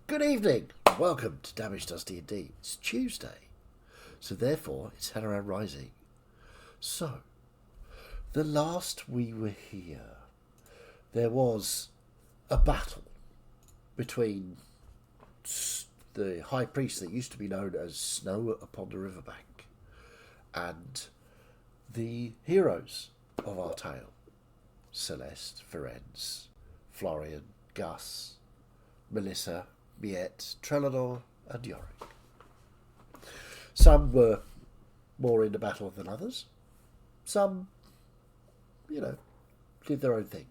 Good evening. Welcome to Damage Does D&D. It's Tuesday, so therefore it's Helloran Rising. So, the last we were here, there was a battle between the High Priest that used to be known as Snow upon the Riverbank and the heroes of our tale. Celeste, Ferenz, Florian, Gus, Melissa, Miette, Trelador, and Yorick. Some were more in the battle than others. Some, did their own thing.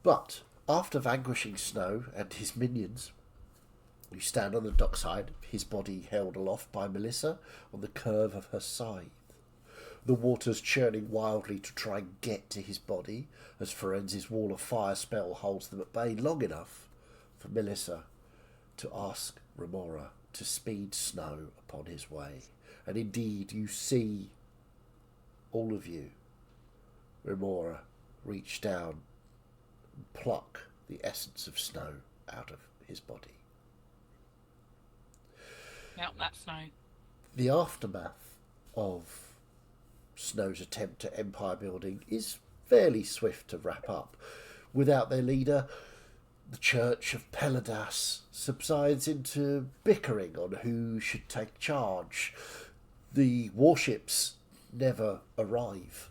But after vanquishing Snow and his minions, you stand on the dockside, his body held aloft by Melissa on the curve of her scythe. The waters churning wildly to try and get to his body, as Ferenz's wall of fire spell holds them at bay long enough for Melissa to ask Remora to speed Snow upon his way. And indeed, you see, all of you, Remora reach down and pluck the essence of Snow out of his body. Yep, that's Snow. The aftermath of Snow's attempt at empire building is fairly swift to wrap up. Without their leader, the Church of Peladas subsides into bickering on who should take charge. The warships never arrive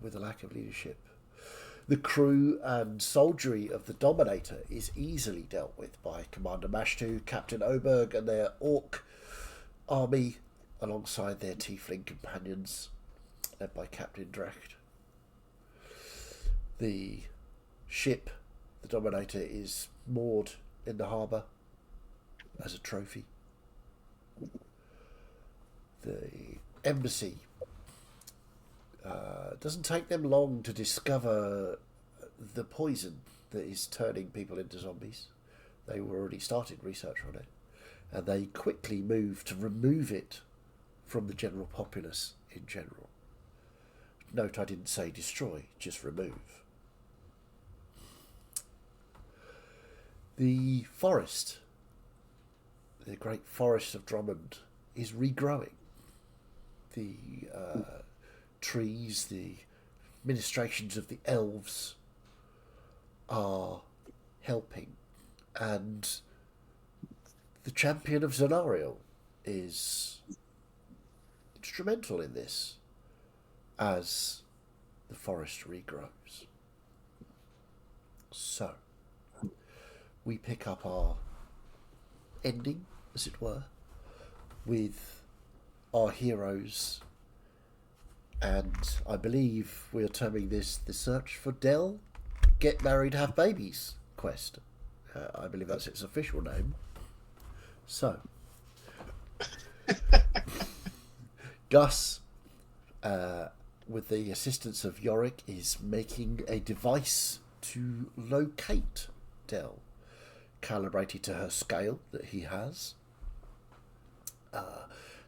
with a lack of leadership. The crew and soldiery of the Dominator is easily dealt with by Commander Mashtu, Captain Oberg, and their Orc army, alongside their Tiefling companions, led by Captain Drecht. The ship, the Dominator, is moored in the harbour as a trophy. The embassy doesn't take them long to discover the poison that is turning people into zombies. They were already started research on it, and they quickly move to remove it from the general populace in general. Note, I didn't say destroy, just remove. The forest, the great forest of Drummond, is regrowing. The trees, the ministrations of the elves are helping, and the champion of Zonariel is instrumental in this as the forest regrows. So, we pick up our ending, as it were, with our heroes, and I believe we are terming this the Search for Del, Get Married, Have Babies quest. I believe that's its official name. So, Gus, with the assistance of Yorick, is making a device to locate Del, calibrated to her scale that he has.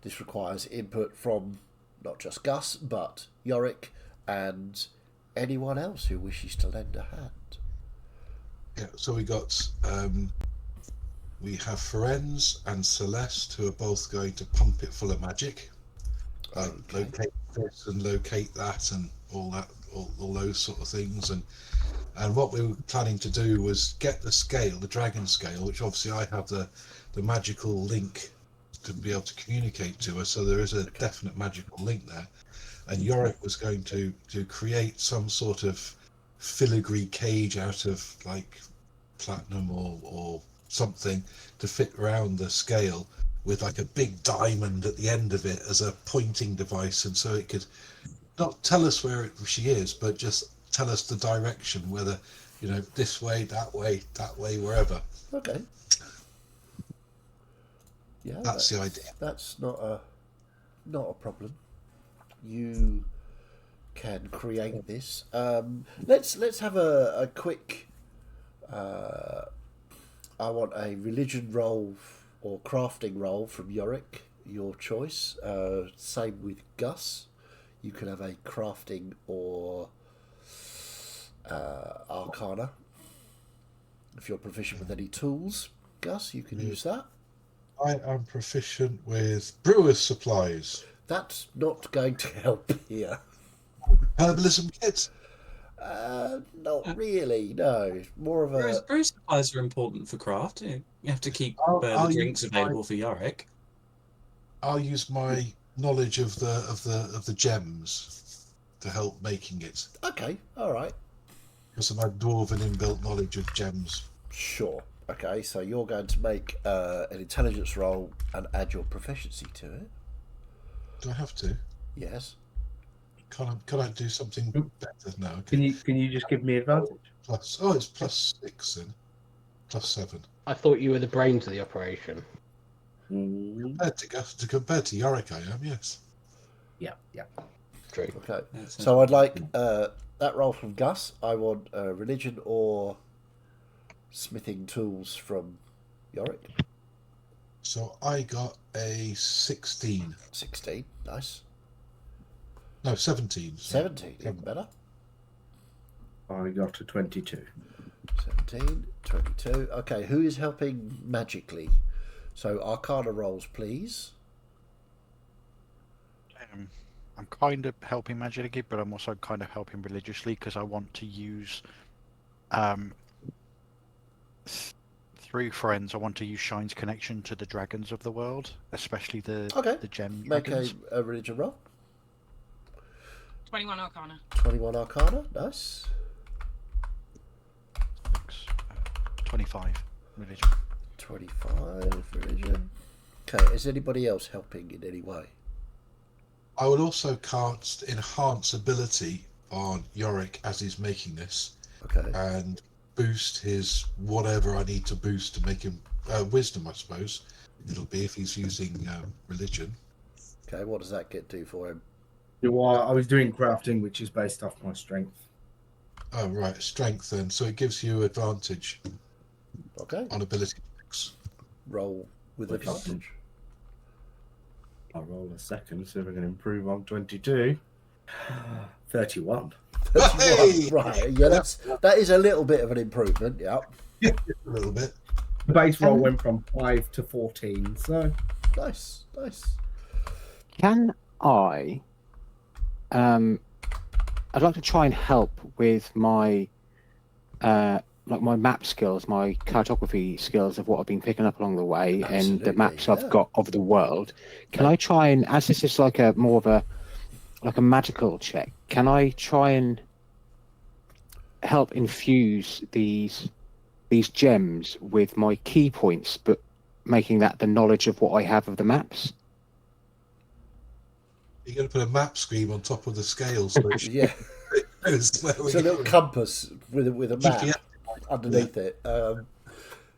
This requires input from not just Gus, but Yorick and anyone else who wishes to lend a hand. Yeah, so we have Ferenz and Celeste, who are both going to pump it full of magic. Locate this and locate that and all those sort of things. And what we were planning to do was get the scale, the dragon scale, which obviously I have the magical link to be able to communicate to her, so there is a definite magical link there. And Yorick was going to create some sort of filigree cage out of like platinum or something to fit around the scale, with like a big diamond at the end of it as a pointing device, and so it could not tell us where she is, but just tell us the direction, whether this way, that way, wherever. Okay. Yeah, that's the idea. That's not a problem. You can create this. Let's have a quick. I want a religion roll or crafting roll from Yorick, your choice. Same with Gus. You can have a crafting or Arcana if you're proficient with any tools. Gus, you can use that. I am proficient with brewer's supplies. That's not going to help here. Herbalism kit. Not really. No, more of a. Brew supplies are important for craft. You have to keep I'll the drinks use available for Yorick. I'll use my knowledge of the gems to help making it. Okay, all right. Because of my dwarven inbuilt knowledge of gems. Sure. Okay, so you're going to make an intelligence roll and add your proficiency to it. Do I have to? Yes. Can I do something better now? Can you just give me advantage? It's +6 then. +7. I thought you were the brains of the operation. Compared to Yorick, I am, yes. Yeah. True. Okay. So I'd like that roll from Gus. I want religion or smithing tools from Yorick. So I got a 16. 16. Nice. No, 17. 17. Even better. I got a 22. 17, 22. Okay, who is helping magically? So Arcana rolls, please. I'm kind of helping magically, but I'm also kind of helping religiously because I want to use, through friends, I want to use Shine's connection to the dragons of the world, especially the gem Make dragons. a religion roll. 21 Arcana. 21 Arcana. Nice. 25 religion. 25 religion. Okay, is anybody else helping in any way? I will also cast enhance ability on Yorick as he's making this. Okay. And boost his whatever I need to boost to make him wisdom, I suppose. It'll be if he's using religion. Okay, what does that do for him? Well, I was doing crafting, which is based off my strength. Oh, right, strength then. So it gives you advantage Okay. on ability checks. Roll with Okay. advantage. I'll roll a second, see if I can improve on 22. 31. 31. Hey! Right, yeah, that is a little bit of an improvement, yeah. A little bit. The base roll went from 5 to 14, so... Nice. Can I... I'd like to try and help with my my map skills, my cartography skills of what I've been picking up along the way, and the maps I've got of the world. Can I try and, as this is like a more of a magical check, can I try and help infuse these gems with my key points, but making that the knowledge of what I have of the maps? You're going to put a map screen on top of the scale. So Yeah. it's It's a little compass with a map underneath it.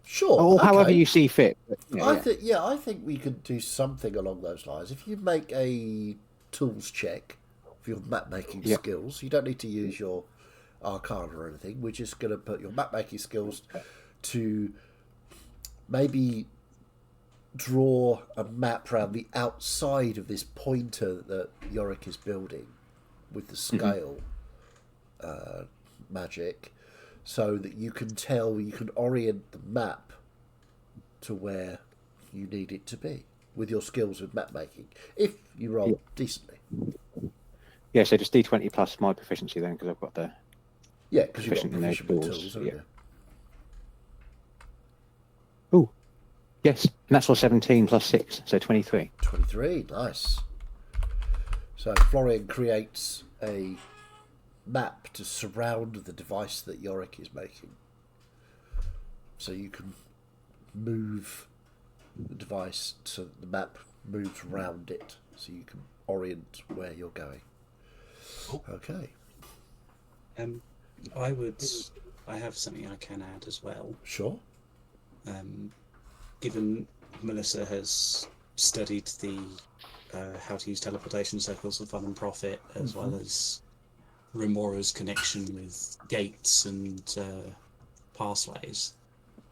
Sure. Or however okay. you see fit. But, I think we could do something along those lines. If you make a tools check for your map making skills, you don't need to use your Arcana or anything. We're just going to put your map making skills to maybe draw a map around the outside of this pointer that Yorick is building with the scale magic, so that you can orient the map to where you need it to be with your skills with map making, if you roll decently. Yeah, so just D20 plus my proficiency then, because I've got the... Yeah, because you've got Proficient in those proficient with tools, tools, haven't yeah. you? Oh, yes, and that's all 17 plus 6, so 23. 23, nice. So Florian creates a map to surround the device that Yorick is making. So you can move the device so the map moves around it, so you can orient where you're going. Okay. I have something I can add as well. Sure. Given Melissa has studied the how to use teleportation circles of fun and profit, as well as Remora's connection with gates and pathways,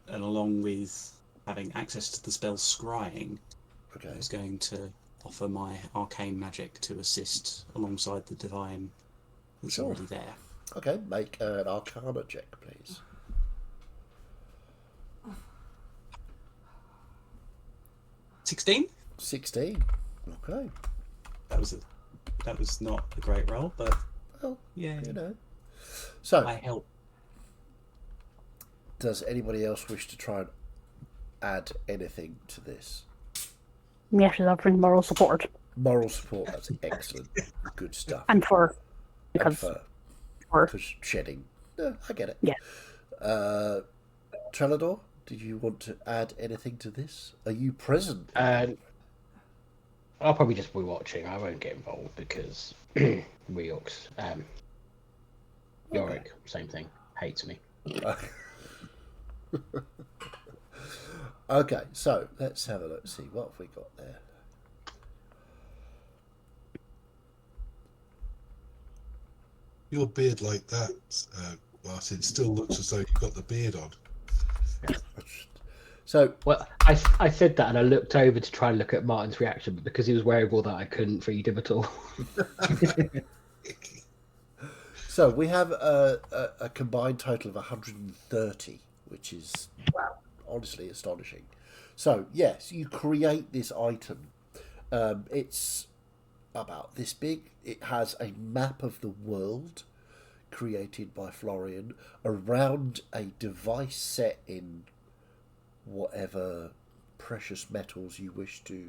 and along with having access to the spell Scrying, I was going to offer my arcane magic to assist alongside the divine that's already there. Okay, make an Arcana check, please. 16. 16. Okay. That was not a great roll, but Well, yeah, you know. So, I help. does anybody else wish to try and add anything to this? Yes, she's offering moral support. Moral support, that's excellent. Good stuff. And fur. And Because fur, fur. because shedding. No, I get it. Yeah. Trelador, did you want to add anything to this? Are you present? I'll probably just be watching. I won't get involved because Reorx, Yorick, same thing, hates me. Okay, so let's have a look. See what have we got there. Your beard like that, Martin, still looks as though you've got the beard on. So, Well, I said that and I looked over to try and look at Martin's reaction, but because he was wearing all that, I couldn't read him at all. so we have a combined total of 130, which is honestly astonishing. So, yes, you create this item. It's about this big. It has a map of the world created by Florian around a device set in whatever precious metals you wish to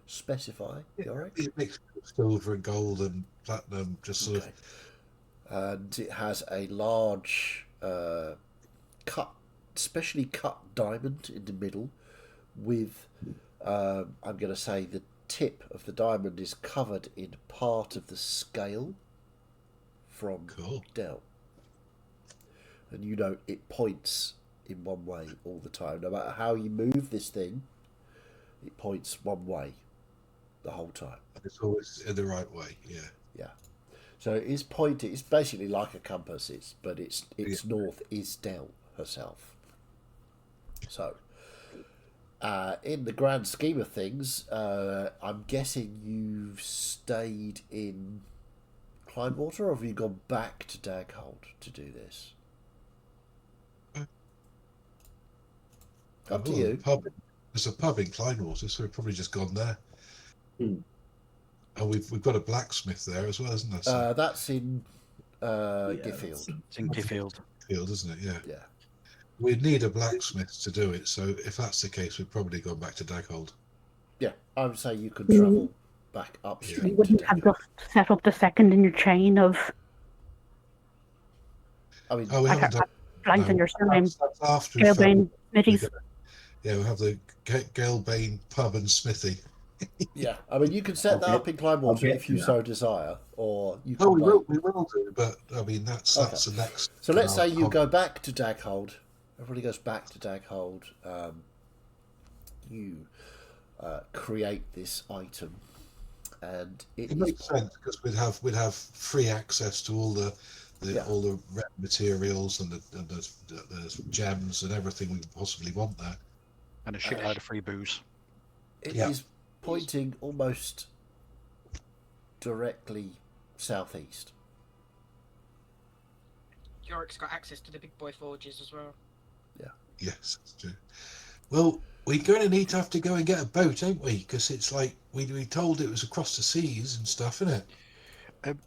specify. Yorick? It mixed with silver and gold and platinum, just sort of. And it has a large specially cut diamond in the middle with, I'm going to say, the tip of the diamond is covered in part of the scale from Cool. Del. And you know it points in one way all the time. No matter how you move this thing, it points one way the whole time. It's always in the right way, yeah. Yeah. So it is pointed. It's basically like a compass. But its north is Del herself. So, in the grand scheme of things, I'm guessing you've stayed in Kleinwater, or have you gone back to Daghold to do this? Up to Well, you. There's a pub in Kleinwater, so we've probably just gone there. Hmm. And we've got a blacksmith there as well, isn't there? So That's in Giffield. It's in Giffield. field, isn't it? Yeah. Yeah. We'd need a blacksmith to do it, so if that's the case, we've probably gone back to Daghold. Yeah, I would say you could travel back You upstream to wouldn't have Daghold. just set up the second in your chain of I mean, Oh, we haven't done. blank in your surname. That's after we Gailbane Smithies. Yeah, we'll have the Gailbane pub and smithy. yeah, I mean, you can set that I'll up in Kleinwater get if you to so desire, or you can Oh, wait. we will do, but I mean that's Okay. the next. So let's say I'll- you go back to Daghold. Everybody goes back to Daghold. You create this item, and It is makes sense because we'd have free access to all the Yeah. all the rare materials and the gems and everything we could possibly want there. And a shitload of free booze. It Yeah. is pointing almost directly southeast. Yorick's got access to the big boy forges as well. Yes, that's true. Well, we're going to need to have to go and get a boat, ain't we? Because it's like we told it was across the seas and stuff, isn't it?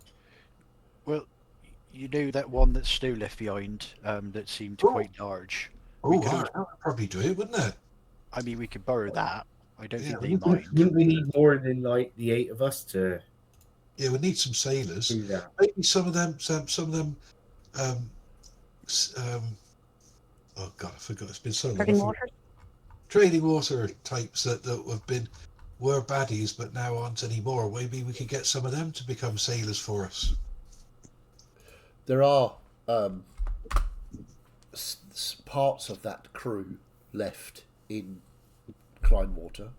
Well, you know that one that Stu left behind that seemed Oh. quite large. Oh, We could right, that would probably do it, wouldn't it? I mean, we could borrow that. I don't Yeah, think they mind. Wouldn't we need more than like the 8 of us to Yeah, we need some sailors. do that? Maybe some of them. Oh God, I forgot. It's been so long. Treading waters. Trading water types that were baddies but now aren't anymore. Maybe we could get some of them to become sailors for us. There are parts of that crew left in Kleinwater.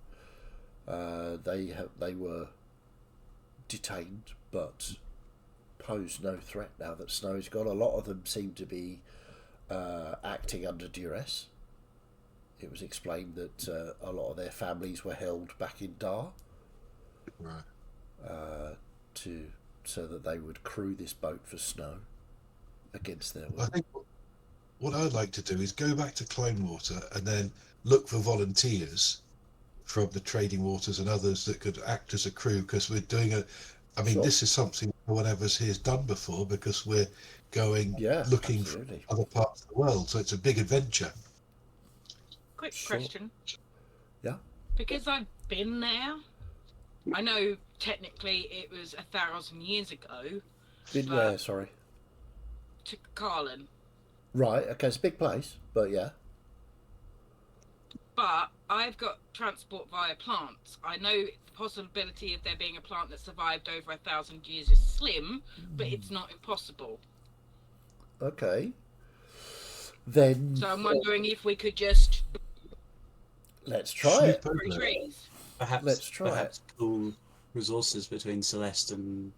They were detained, but pose no threat now that snow's gone. A lot of them seem to be acting under duress. It was explained that a lot of their families were held back in Dar, Right. so that they would crew this boat for snow against their will. I think what I'd like to do is go back to Kleinwater and then look for volunteers from the trading waters and others that could act as a crew, because we're doing Sure. this is something no one ever has done before, because we're going looking absolutely. for other parts of the world, so it's a big adventure. Quick Sure. question. Yeah. Because I've been there, I know technically it was 1,000 years ago. Been where, sorry? To Carlin. Right, okay, it's a big place, but yeah. But I've got transport via plants. I know the possibility of there being a plant that survived over 1,000 years is slim, but it's not impossible. Okay. Then... So I'm wondering if we could just... Let's try it. Trees. Let's try perhaps pool resources between Celeste and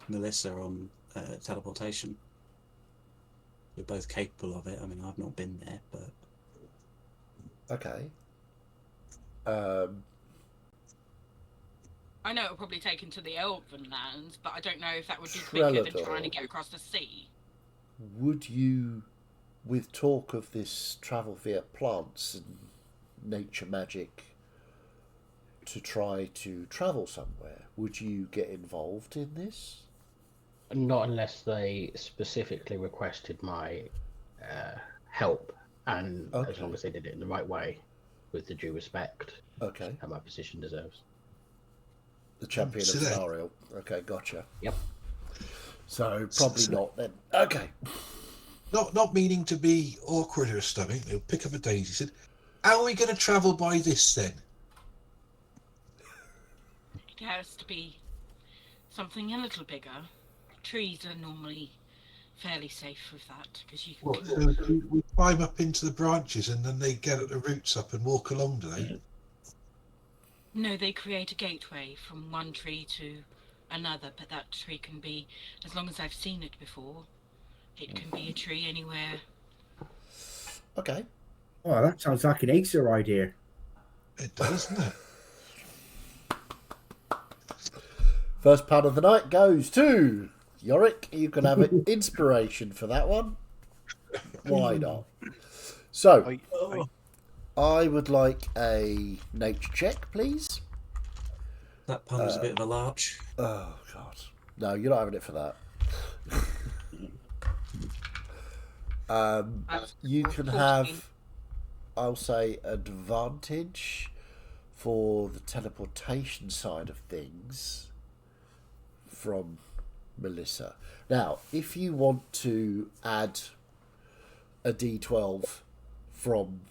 Melissa on teleportation. We're both capable of it. I mean, I've not been there, but... Okay. I know it'll probably take into the Elven lands, but I don't know if that would be quicker than trying to get across the sea. Would you, with talk of this travel via plants and nature magic to try to travel somewhere, would you get involved in this? Not unless they specifically requested my help, and as long as they did it in the right way, with the due respect that my position deserves. The champion of scenario. Okay, gotcha. Yep. So probably not then. Okay. Not meaning to be awkward or something, he'll pick up a daisy. He said, "How are we going to travel by this then?" It has to be something a little bigger. Trees are normally fairly safe with that, because you can... So we climb up into the branches and then they get at the roots up and walk along, do they? No, they create a gateway from one tree to another, but that tree can be, as long as I've seen it before, it can be a tree anywhere. Okay. Oh, that sounds like an Acer idea. It does, doesn't it? First part of the night goes to Yorick. You can have an inspiration for that one. Why not? So, I would like a nature check, please. That pun was a bit of a larch. Oh, God. No, you're not having it for that. You can have, I'll say, advantage for the teleportation side of things from Melissa. Now, if you want to add a D12 from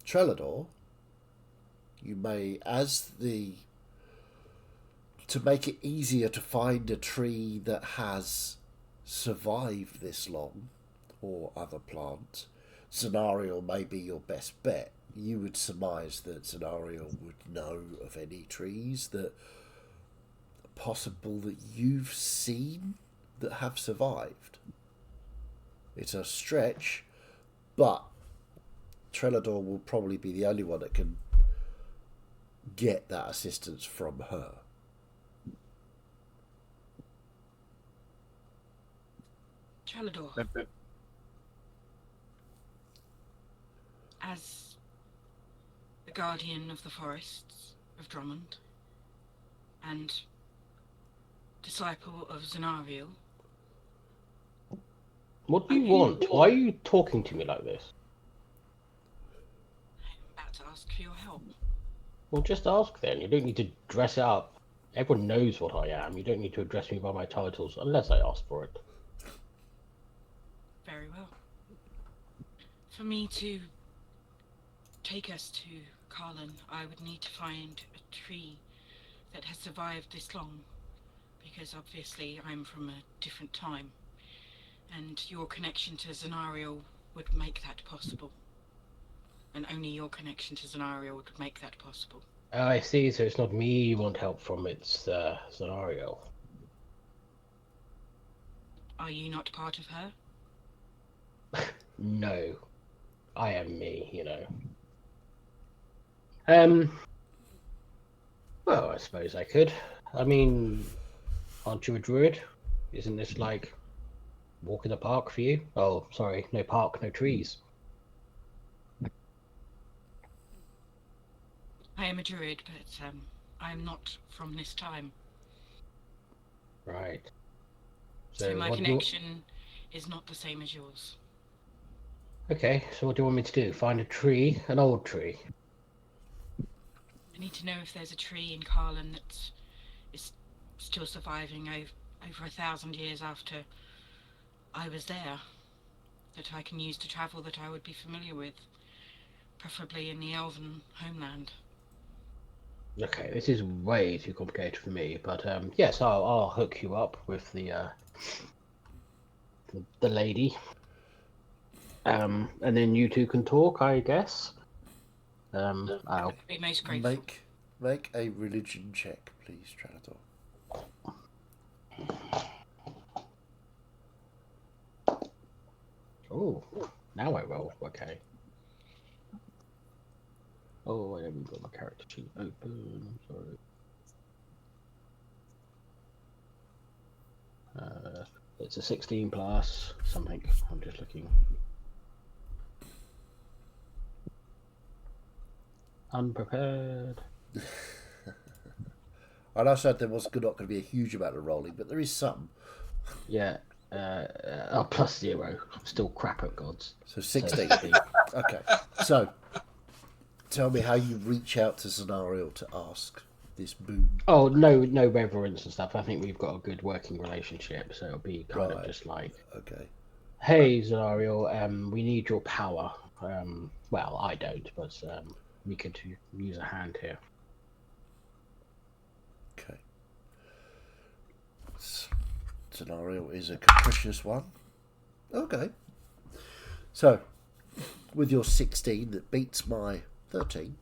Trellador, you may, to make it easier to find a tree that has survived this long, or other plant, Scenario may be your best bet. You would surmise that Scenario would know of any trees that possible that you've seen that have survived. It's a stretch, but Trellador will probably be the only one that can get that assistance from her. Trellador. As the guardian of the forests of Drummond and disciple of Zenariel. What do you want? Why are you talking to me like this? I'm about to ask for your help. Well, just ask then. You don't need to dress it up. Everyone knows what I am. You don't need to address me by my titles unless I ask for it. Very well. For me to take us to Carlin, I would need to find a tree that has survived this long, because obviously I'm from a different time, and your connection to Zenariel would make that possible. And only your connection to Zenariel would make that possible. I see, so it's not me you want help from, it's Zenariel. Are you not part of her? No. I am me, you know. Well, I suppose I could. I mean, aren't you a druid? Isn't this like walk in the park for you? Oh, sorry, no park, no trees. I am a druid, but I am not from this time. Right. So my what do you... connection is not the same as yours. Okay, so what do you want me to do? Find a tree, an old tree? I need to know if there's a tree in Carlin that is still surviving over 1,000 years after I was there, that I can use to travel, that I would be familiar with, preferably in the elven homeland. Okay, this is way too complicated for me, but yes, I'll hook you up with the lady, and then you two can talk, I guess. I'll Be most grateful. Make a religion check, please, Tranador. Oh, now I roll. Okay. Oh, I haven't got my character sheet open. I'm sorry. It's a 16 plus something. I'm just looking. Unprepared. And I said there was not going to be a huge amount of rolling, but there is some. Yeah. Plus 0. I'm still crap at gods. So 16. Okay. So, tell me how you reach out to Scenario to ask this boon. Oh, no reverence and stuff. I think we've got a good working relationship, so it'll be kind of just like, okay, hey, Zanario, we need your power. Well, I don't, but we could use a hand here. Okay. Scenario is a capricious one. Okay. So, with your 16 that beats my 13,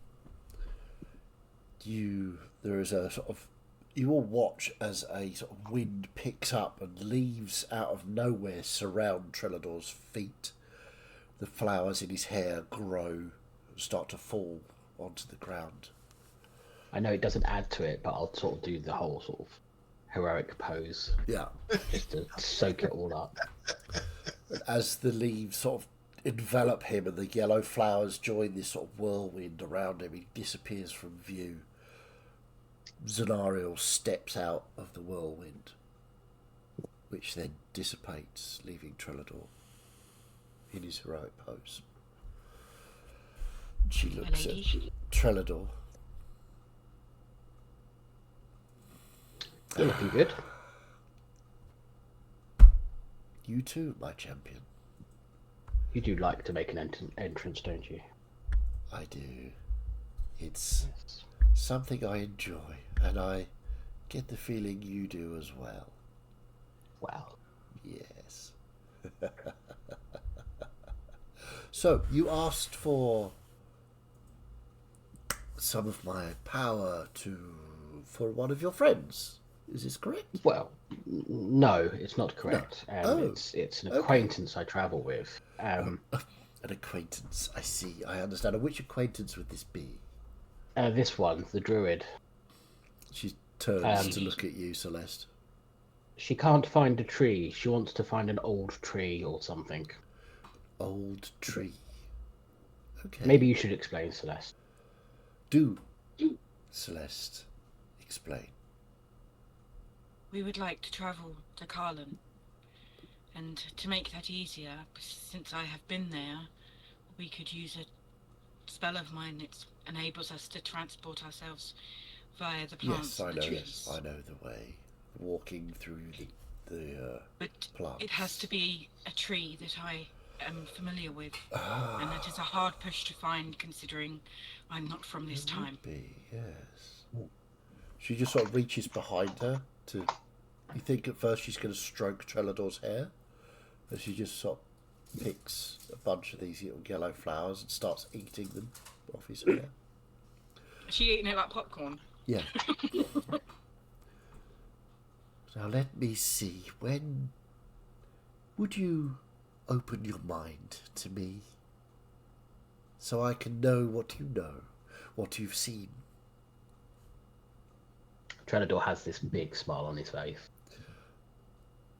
there is a sort of, you all watch as a sort of wind picks up and leaves out of nowhere surround Trelador's feet. The flowers in his hair grow and start to fall onto the ground. I know it doesn't add to it, but I'll sort of do the whole sort of heroic pose. Yeah. Just to soak it all up. And as the leaves sort of envelop him and the yellow flowers join this sort of whirlwind around him, he disappears from view. Zenariel steps out of the whirlwind, which then dissipates, leaving Trelador in his heroic pose. She looks at Trelador. You're looking good. You too, my champion. You do like to make an entrance, don't you? I do. It's something I enjoy, and I get the feeling you do as well. Well. Yes. So, you asked for some of my power for one of your friends. Is this correct? Well, no, it's not correct. No. It's an acquaintance I travel with. An acquaintance, I see. I understand. And which acquaintance would this be? This one, the druid. She turns to look at you, Celeste. She can't find a tree. She wants to find an old tree or something. Old tree. Okay. Maybe you should explain, Celeste. Do. Celeste, explain. We would like to travel to Carlin, and to make that easier, since I have been there, we could use a spell of mine that enables us to transport ourselves via the plants and the trees. I know the way. Walking through the plants. It has to be a tree that I am familiar with, and that is a hard push to find, considering I'm not from this time. Yes. She just sort of reaches behind her to. You think at first she's going to stroke Trelador's hair, but she just sort of picks a bunch of these little yellow flowers and starts eating them off his hair. Is she eating it like popcorn? Yeah. Now let me see. When would you open your mind to me, so I can know what you know, what you've seen? Trelador has this big smile on his face.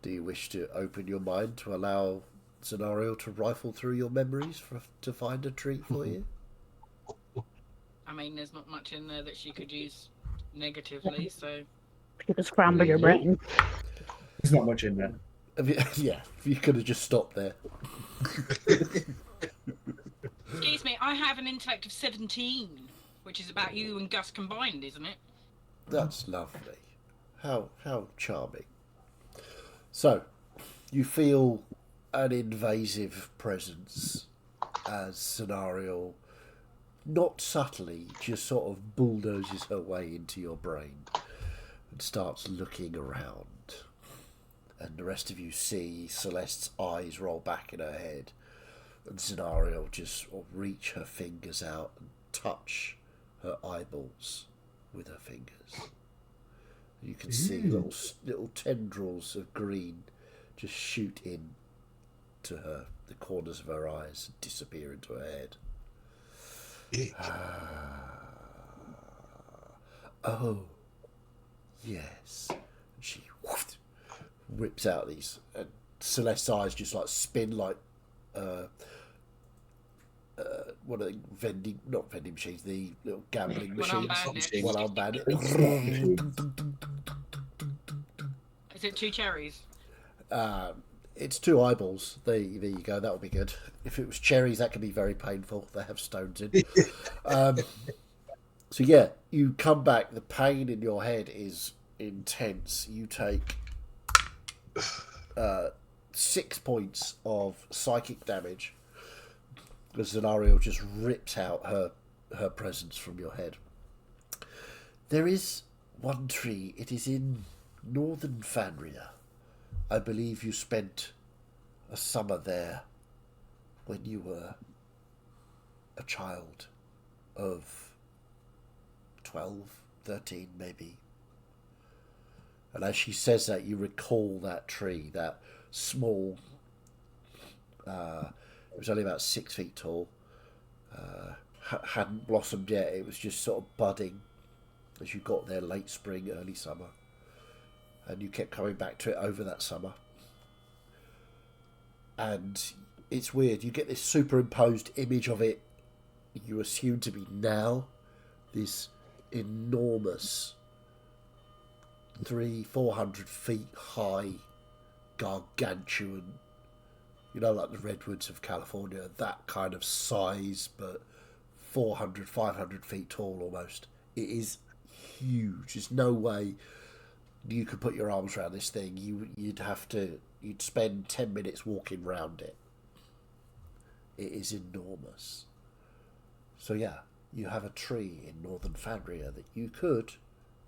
Do you wish to open your mind to allow Scenario to rifle through your memories to find a tree for you? mean, there's not much in there that she could use negatively, so. You can scramble your brain. There's not much in there. Yeah, you could have just stopped there. Excuse me, I have an intellect of 17, which is about you and Gus combined, isn't it? That's lovely. How charming. So, you feel an invasive presence as Scenario, not subtly, just sort of bulldozes her way into your brain and starts looking around. And the rest of you see Celeste's eyes roll back in her head, and Scenario just reach her fingers out and touch her eyeballs with her fingers. You can see little tendrils of green just shoot in to her, the corners of her eyes, and disappear into her head. Oh, yes. And she whips out these, and Celeste's eyes just like spin like what are they, not vending machines, the little gambling machines. One-arm bandit. Is it 2 cherries? It's 2 eyeballs. There you go. That'll be good. If it was cherries, that could be very painful. They have stones in. So yeah, you come back. The pain in your head is intense. You take 6 points of psychic damage. The Scenario just rips out her presence from your head. There is one tree. It is in northern Fanria. I believe you spent a summer there when you were a child of 12, 13 maybe. And as she says that, you recall that tree, that small, it was only about 6 feet tall, hadn't blossomed yet, it was just sort of budding as you got there late spring, early summer. And you kept coming back to it over that summer. And it's weird. You get this superimposed image of it. You assume to be now this enormous 300-400 feet high gargantuan, you know, like the redwoods of California, that kind of size, but 400-500 feet tall almost. It is huge. There's no way you could put your arms around this thing. You'd spend 10 minutes walking round it. It is enormous. So yeah, you have a tree in northern Fanria that you could,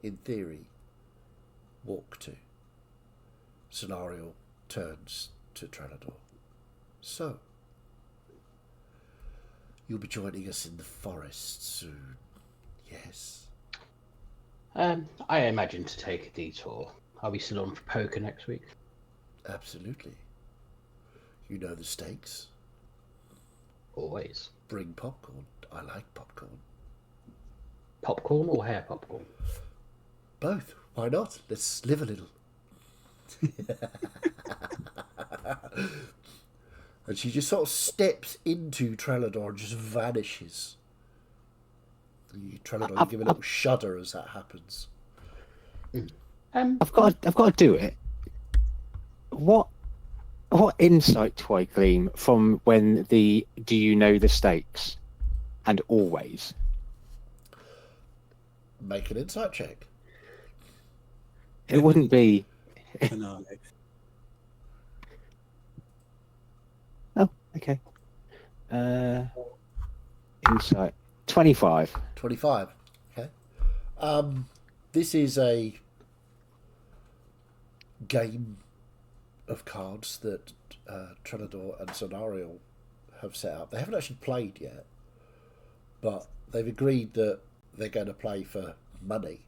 in theory, walk to. Scenario turns to Trelador. So, you'll be joining us in the forest soon. Yes. I imagine to take a detour. Are we still on for poker next week? Absolutely. You know the stakes. Always. Bring popcorn. I like popcorn. Popcorn or hair popcorn? Both. Why not? Let's live a little. And she just sort of steps into Trelador and just vanishes. Trelador, you give a little shudder as that happens. I've got to do it. What insight do I glean from when do you know the stakes and always? Make an insight check. It wouldn't be. No. Oh, okay. Insight 25. 25. Okay. This is a game of cards that Trelador and Scenario have set up. They haven't actually played yet, but they've agreed that they're going to play for money.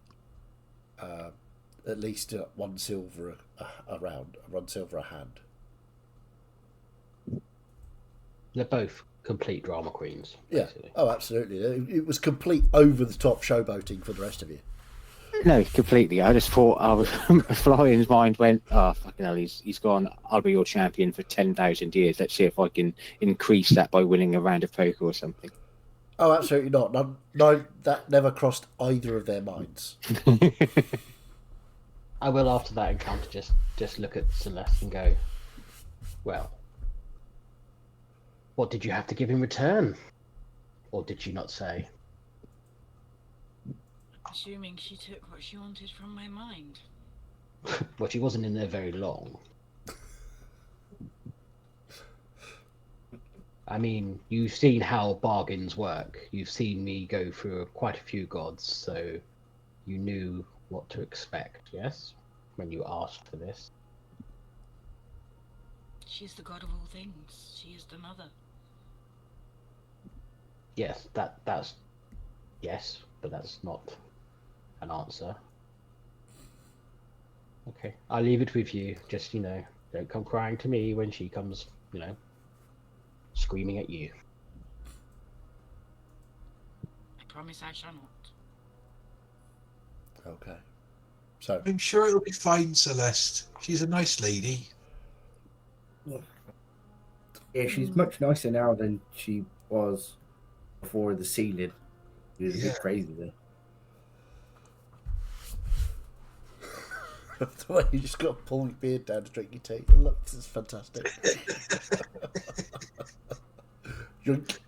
At least 1 silver a round, 1 silver a hand. They're both complete drama queens. Yeah. Basically. Oh, absolutely. It was complete over-the-top showboating for the rest of you. No, completely. I just thought Florian's mind went, oh, fucking hell, he's gone. I'll be your champion for 10,000 years. Let's see if I can increase that by winning a round of poker or something. Oh, absolutely not. No, that never crossed either of their minds. I will after that encounter just look at Celeste and go, well, what did you have to give in return? Or did she not say? Assuming she took what she wanted from my mind. Well, she wasn't in there very long. I mean, you've seen how bargains work. You've seen me go through quite a few gods, so you knew what to expect, yes? When you asked for this. She is the god of all things. She is the mother. Yes, that's yes, but that's not an answer. Okay, I'll leave it with you. Just, don't come crying to me when she comes, screaming at you. I promise I shall not. Okay. So I'm sure it'll be fine, Celeste. She's a nice lady. Yeah, she's much nicer now than she was before the sealing. She was a Yeah. bit crazy then. the way you just got to pull your beard down to drink your tea. Look, this is fantastic. Drink.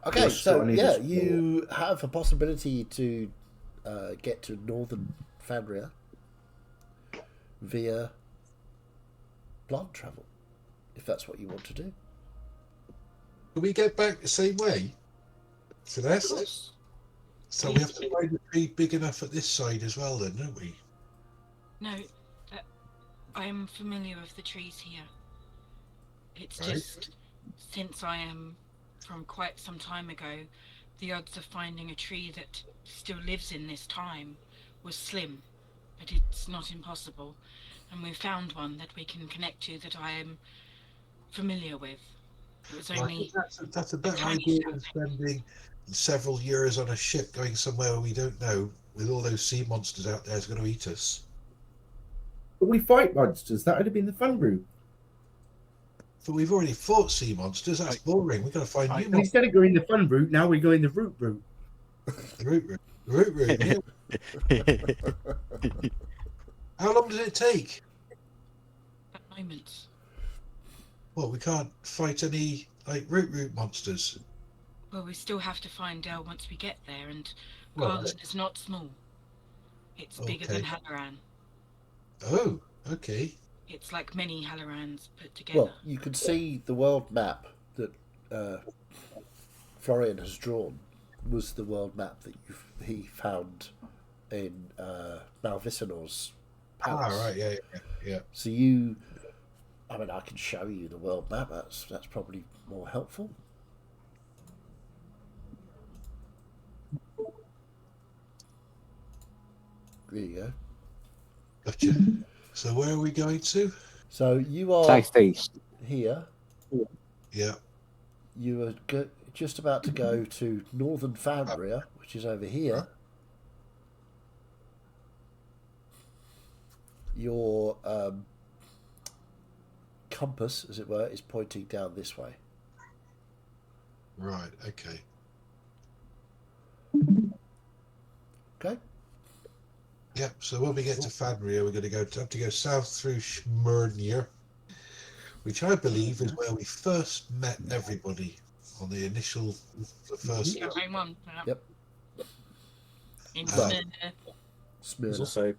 Okay, so yeah, you have a possibility to get to northern Fandria via plant travel, if that's what you want to do. Can we get back the same way, Celeste? So we have to find a tree big enough at this side as well, then, don't we? No, I'm familiar with the trees here. It's Right. just, since I am from quite some time ago, the odds of finding a tree that still lives in this time was slim, but it's not impossible. And we found one that we can connect to that I am familiar with. It was Well, I only think that's a better tiny idea something. than spending several years on a ship going somewhere we don't know with all those sea monsters out there who's going to eat us. But we fight monsters. That would have been the fun route. But we've already fought sea monsters. That's boring. We've got to find new And monsters. instead of going the fun route, now we're going the root route. Root. Yeah. How long does it take? At the moment. Well, we can't fight any root monsters. Well, we still have to find Dell once we get there, and Well, Carlin is not small. It's bigger than Okay. Helloran. Oh, okay. It's like many Hellorans put together. Well, you can see the world map that Florian has drawn was the world map that he found in Malvisinor's palace. Right, yeah. So I can show you the world map. That's probably more helpful. There you go. Gotcha. So where are we going to? So you are Southeast. here. Yeah. You are just about to go to northern Fandria, which is over here. Your compass, as it were, is pointing down this way. Right, okay. Okay. Yeah, so when we get to Fadria, we're going to have to go south through Schmerdnir, which I believe is where we first met everybody on the first. Campaign 1. Yep. In Well, Smyrna. There's Smyrna. also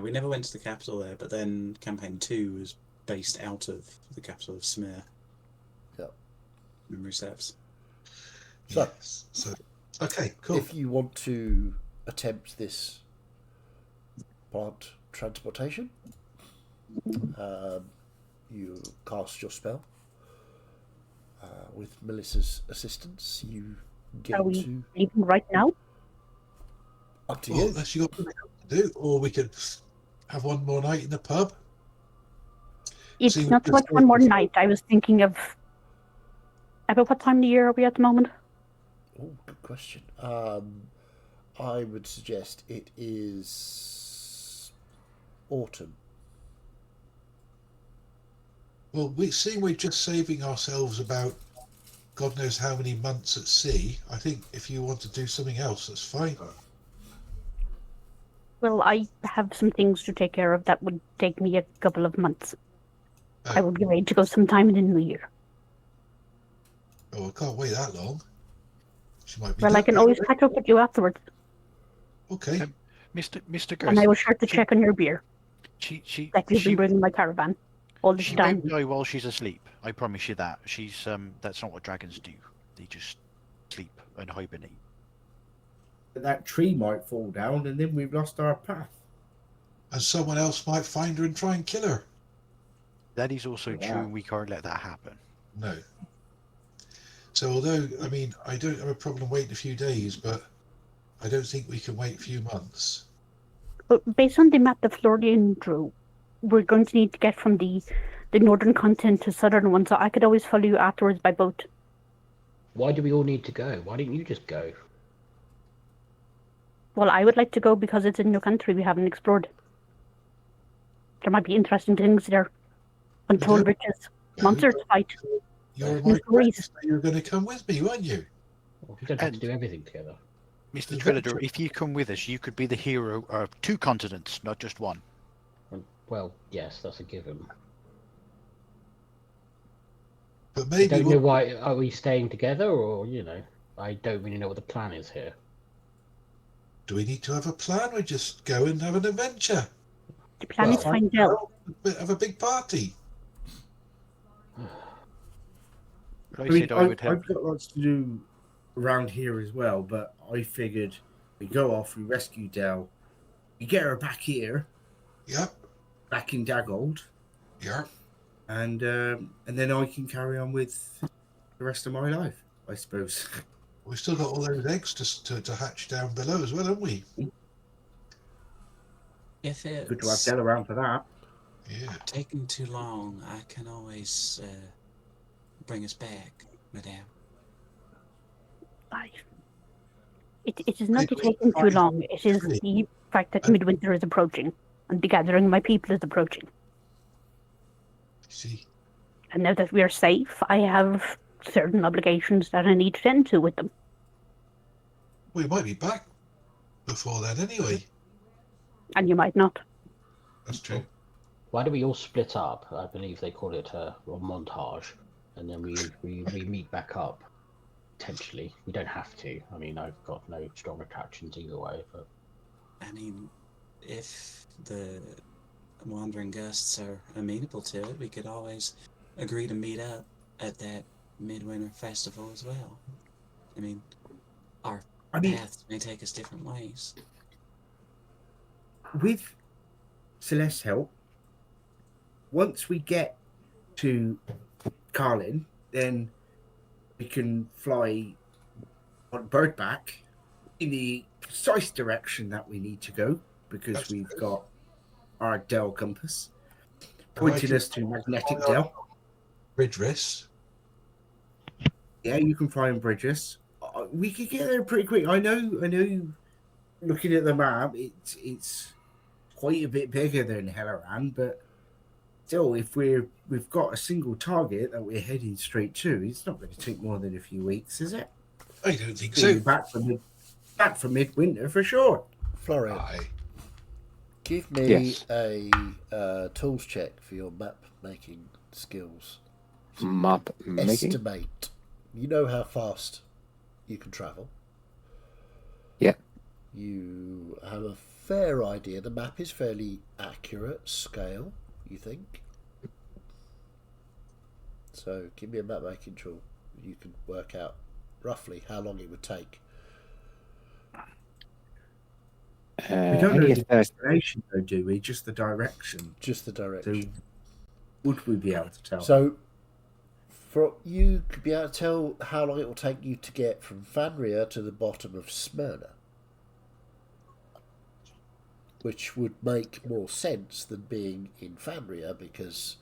we never went to the capital there, but then campaign 2 was based out of the capital of Smyrna. Yep. Memory serves. So, Yes. So, okay, cool. if you want to attempt this plant transportation, you cast your spell. With Melissa's assistance, you get Are we to leaving right now? up to Well, you. unless you got something else to do, or we could have one more night in the pub. It's See, not we like just- one more night. I was thinking of about what time of the year are we at the moment? Oh, good question. I would suggest it is autumn. Well, we're just saving ourselves about God knows how many months at sea. I think if you want to do something else, that's fine. Well, I have some things to take care of that would take me a couple of months. I will be ready to go sometime in the new year. Oh, I can't wait that long. She might be Well, I done. can always catch up with you afterwards, Okay. Mr. and I Ghost, will sure to check on your beer that you've been she bringing my caravan all the she time. won't die while she's asleep. I promise you that. She's that's not what dragons do. They just sleep and hibernate. That tree might fall down, and then we've lost our path. And someone else might find her and try and kill her. That is also true. We can't let that happen. No. So although, I mean, I don't have a problem waiting a few days, but I don't think we can wait a few months. But based on the map that Florian drew, we're going to need to get from the northern continent to southern one, so I could always follow you afterwards by boat. Why do we all need to go? Why didn't you just go? Well, I would like to go because it's a new country we haven't explored. There might be interesting things there. Untold riches, monsters to fight, new stories. You were going to come with me, weren't you? Well, we don't have to do everything together. Mr. Trillador, if you come with us, you could be the hero of 2 continents, not just one. Well, yes, that's a given. But maybe I don't know why. Are we staying together, or I don't really know what the plan is here. Do we need to have a plan, or just go and have an adventure? The plan is to find out. Have a big party. I've got lots to do around here as well, but I figured we go off, we rescue Dell, we get her back here. Yep. Back in Daggold. Yep. And then I can carry on with the rest of my life, I suppose. We've still got all those eggs to hatch down below as well, haven't we? If it's good to have Dell around for that. Yeah. Taking too long, I can always bring us back, madame. It is not taking too long. It is the fact that midwinter is approaching and the gathering of my people is approaching. See. And now that we are safe, I have certain obligations that I need to tend to with them. We might be back before then anyway. And you might not. That's true. Why do we all split up? I believe they call it a montage, and then we meet back up. Potentially, we don't have to. I mean, I've got no strong attractions either way. But I mean, if the wandering ghosts are amenable to it, we could always agree to meet up at that midwinter festival as well. I mean, our paths may take us different ways. With Celeste's help, once we get to Carlin, then we can fly on birdback in the precise direction that we need to go, because we've got our Dell compass pointing us to magnetic Dell. Bridges. Yeah, you can fly on bridges. We could get there pretty quick. I know. Looking at the map, it's quite a bit bigger than Helloran, but still, if we've got a single target that we're heading straight to, it's not going to take more than a few weeks, is it? I don't think so. Back from midwinter for sure. Florian, give me a tools check for your map making skills. Map making? Estimate. You know how fast you can travel. Yeah. You have a fair idea. The map is fairly accurate scale, you think? So give me a map making tool. You can work out roughly how long it would take. We don't know the destination, though, do we? Just the direction. Just the direction. So would we be able to tell? So, you could be able to tell how long it will take you to get from Fanria to the bottom of Smyrna, which would make more sense than being in Fanria, because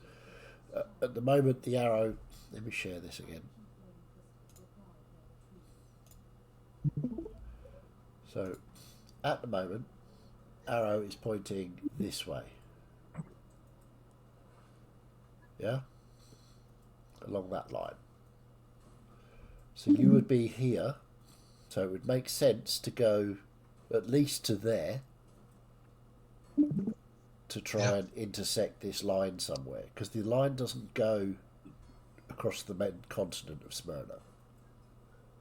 at the moment the arrow... Let me share this again. So, at the moment, arrow is pointing this way. Yeah? along that line. So you would be here. So it would make sense to go at least to there to try and intersect this line somewhere, because the line doesn't go across the main continent of Smyrna.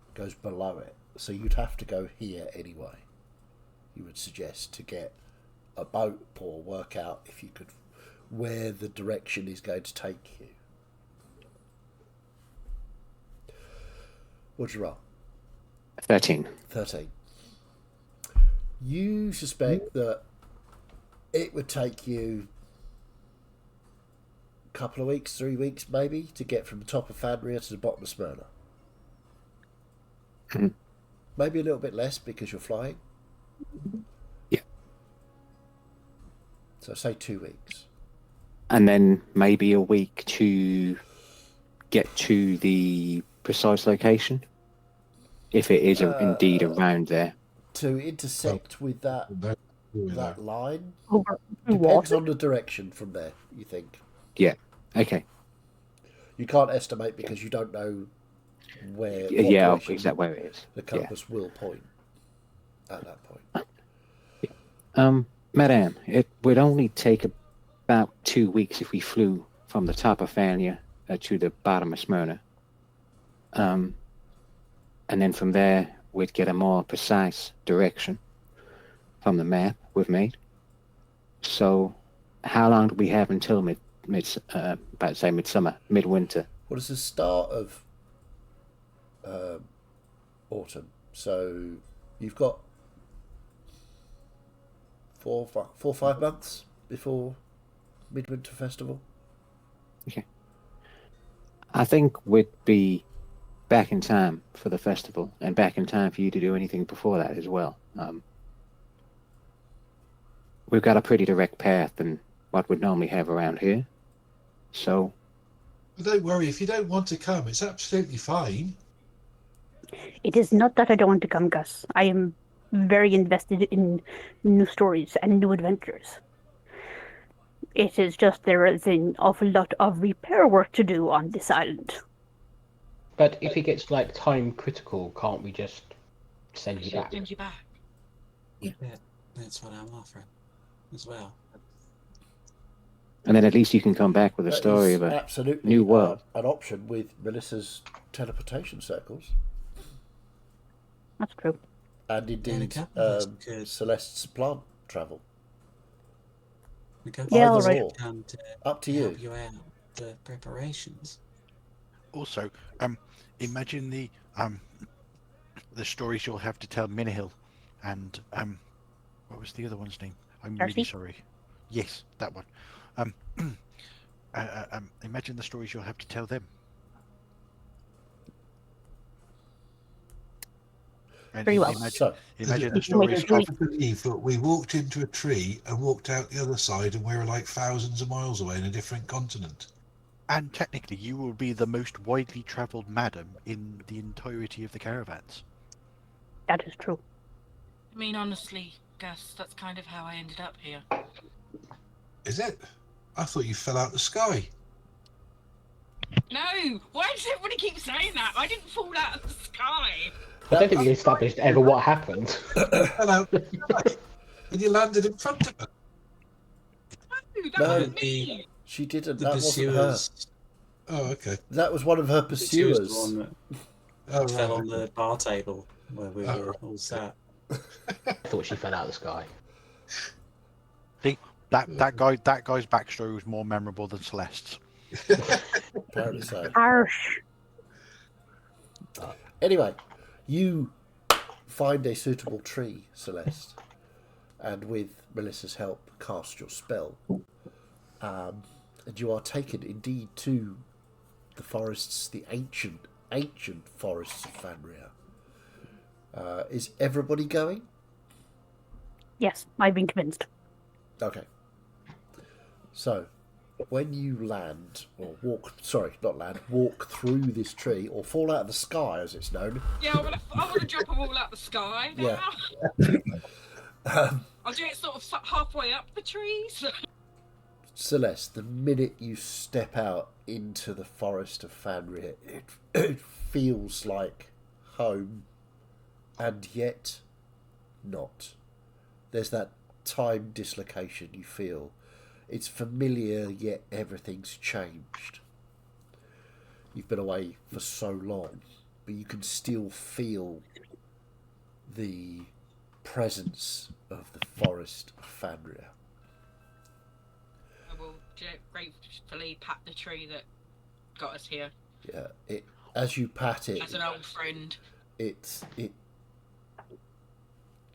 It goes below it. So you'd have to go here anyway. You would suggest to get a boat or work out if you could where the direction is going to take you. What'd you roll? 13. 13. You suspect that it would take you a couple of weeks, 3 weeks maybe, to get from the top of Fandria to the bottom of Smyrna. Maybe a little bit less because you're flying. Yeah. So say 2 weeks. And then maybe a week to get to the precise location, if it is indeed around there. To intersect with that line Over depends water? on the direction from there, you think. Yeah. Okay. You can't estimate because you don't know where Yeah, direction exactly where it is. the compass will point at that point. Madame, it would only take about 2 weeks if we flew from the top of Fania to the bottom of Smyrna. And then from there, we'd get a more precise direction from the map we've made. So, how long do we have until midsummer, midwinter? Well, it's the start of autumn, so you've got 4 or 5 months before Midwinter Festival. Okay. I think we'd be back in time for the festival, and back in time for you to do anything before that as well. We've got a pretty direct path than what we'd normally have around here. So... But don't worry, if you don't want to come, it's absolutely fine. It is not that I don't want to come, Gus. I am very invested in new stories and new adventures. It is just there is an awful lot of repair work to do on this island. But if it gets like time critical, can't we just send you back? Send you back. Yeah, that's what I'm offering as well. And then at least you can come back with a story of a absolutely new world. An option with Melissa's teleportation circles. That's true. And indeed, Celeste's plant travel. Yeah, all right. Up to you. Help you out the preparations. Also, imagine the stories you'll have to tell Minahill, and what was the other one's name? I'm really Darcy? sorry. Yes, that one. Imagine the stories you'll have to tell them. And Very well. Imagine the You can wait stories. a week. I believe that we walked into a tree and walked out the other side, and we were like thousands of miles away in a different continent. And technically, you will be the most widely travelled madam in the entirety of the caravans. That is true. I mean, honestly, Gus, that's kind of how I ended up here. Is it? I thought you fell out the sky. No! Why does everybody keep saying that? I didn't fall out of the sky. I don't think we established ever what happened. Fell out the sky. And you landed in front of her. No, that No. wasn't me. She didn't. The That wasn't her. pursuers. Oh, okay. That was one of her Pursuers pursuers. the one Oh, that fell right. on the bar table where we Oh. were all sat. I thought she fell out of the sky. That guy's backstory was more memorable than Celeste's. Apparently so. Harsh. Anyway, you find a suitable tree, Celeste, and with Melissa's help, cast your spell. And you are taken indeed to the forests, the ancient forests of Fandria. Is everybody going? Yes, I've been convinced. Okay. So, when you land, or walk through this tree, or fall out of the sky, as it's known. Yeah, I want to drop them all out the sky. Yeah. I'll do it sort of halfway up the trees. Celeste, the minute you step out into the forest of Fanria, it feels like home, and yet not. There's that time dislocation you feel. It's familiar, yet everything's changed. You've been away for so long, but you can still feel the presence of the forest of Fanria. I will gratefully pat the tree that got us here. Yeah, as you pat it, as an old friend, it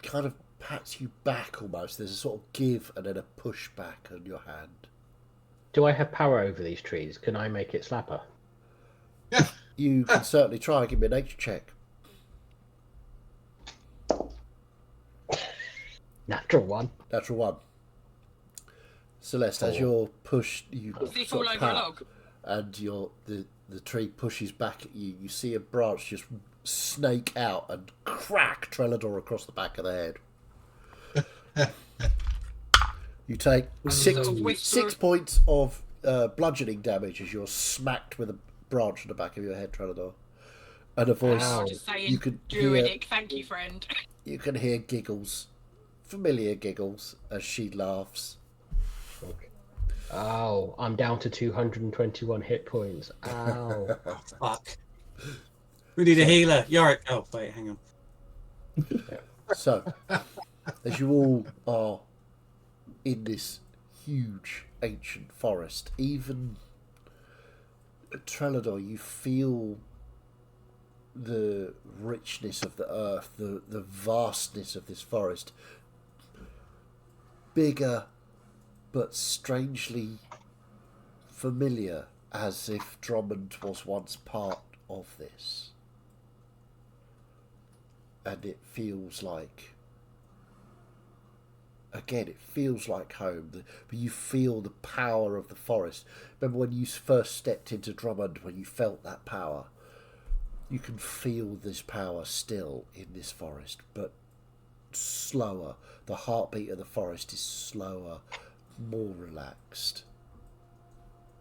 kind of pats you back almost. There's a sort of give and then a push back on your hand. Do I have power over these trees? Can I make it slapper? Yeah. You can certainly try. Give me a nature check. Natural one. Natural one. Celeste, as you're pushed, you sort of pat, and the tree pushes back at you. You see a branch just snake out and crack Trelador across the back of the head. You take 6 points of bludgeoning damage as you're smacked with a branch on the back of your head, Trelador. And a voice. Just saying, you can Druidic, thank you, friend. You can hear giggles, familiar giggles, as she laughs. Ow, I'm down to 221 hit points. Ow. Oh, fuck. We need a healer. Yorick. Oh, wait, hang on. So, as you all are in this huge ancient forest, even Trelador, you feel the richness of the earth, the vastness of this forest. Bigger, but strangely familiar, as if Drummond was once part of this. And it feels like, again, it feels like home, but you feel the power of the forest. Remember when you first stepped into Drummond, when you felt that power? You can feel this power still in this forest, but slower. The heartbeat of the forest is slower, more relaxed.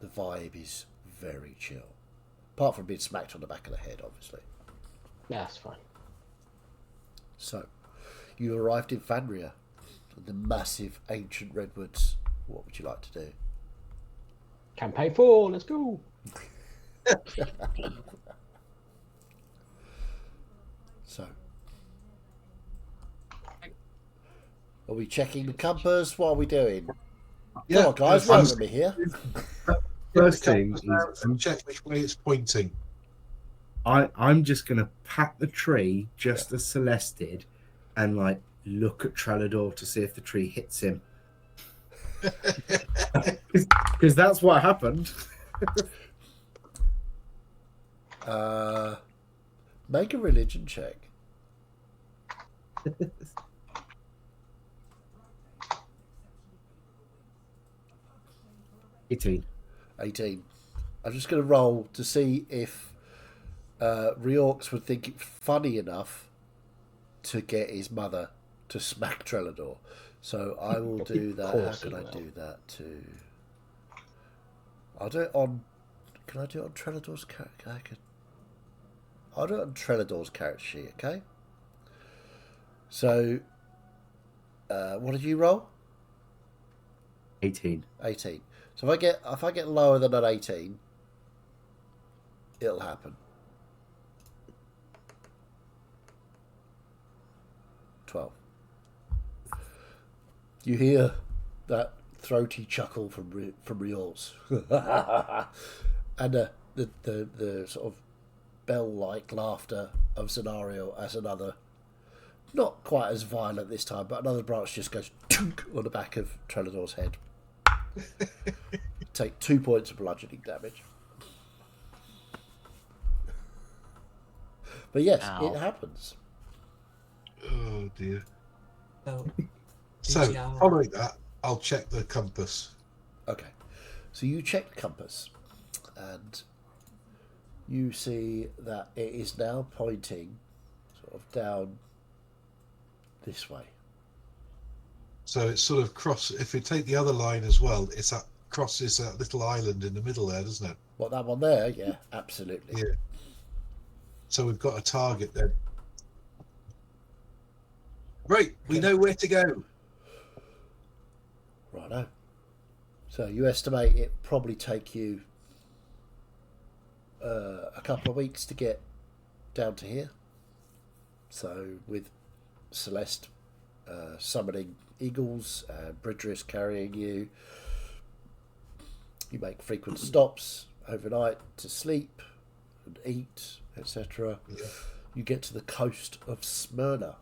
The vibe is very chill. Apart from being smacked on the back of the head, obviously. That's fine. So, you arrived in Fanria, the massive ancient redwoods. What would you like to do? Campaign 4, let's go! So, are we checking the compass? What are we doing? Yeah, Come on, guys, roll with me here. First thing is, check which way it's pointing. I'm just gonna pat the tree just as Celeste did, and like look at Trelador to see if the tree hits him, because that's what happened. Make a religion check. 18. I'm just going to roll to see if Reorx would think it funny enough to get his mother to smack Trelador. So I will do that. How can I do that too? I'll do it on. Can I do it on Trelador's character? I'll do it on Trelador's character sheet. Okay. So, what did you roll? 18. 18. So if I get lower than an 18, it'll happen. 12. You hear that throaty chuckle from Rios, and the sort of bell-like laughter of Scenario as another, not quite as violent this time, but another branch just goes on the back of Trelador's head. Take 2 points of bludgeoning damage. But yes, It happens. Oh dear. Oh, So, following that, I'll check the compass. Okay. So you check the compass, and you see that it is now pointing sort of down this way. So it's sort of cross. If we take the other line as well, it's crosses that little island in the middle there, doesn't it? What, that one there? Yeah, absolutely. Yeah. So we've got a target then. Right, we know where to go. Righto. So you estimate it probably take you a couple of weeks to get down to here. So with Celeste summoning eagles and Bridris carrying you, you make frequent stops overnight to sleep and eat, etc. Yeah. You get to the coast of Smyrna.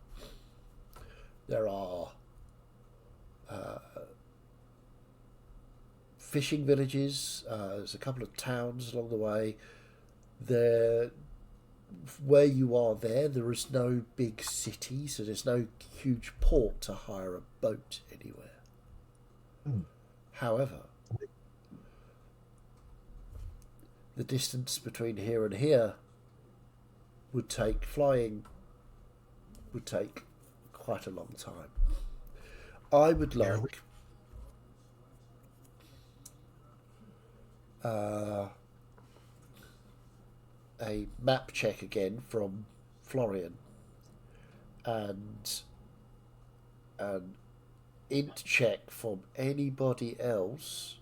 There are fishing villages. There's a couple of towns along the way. There, where you are there is no big city, so there's no huge port to hire a boat anywhere. However, the distance between here and here would take quite a long time. I would like a map check again from Florian and an int check from anybody else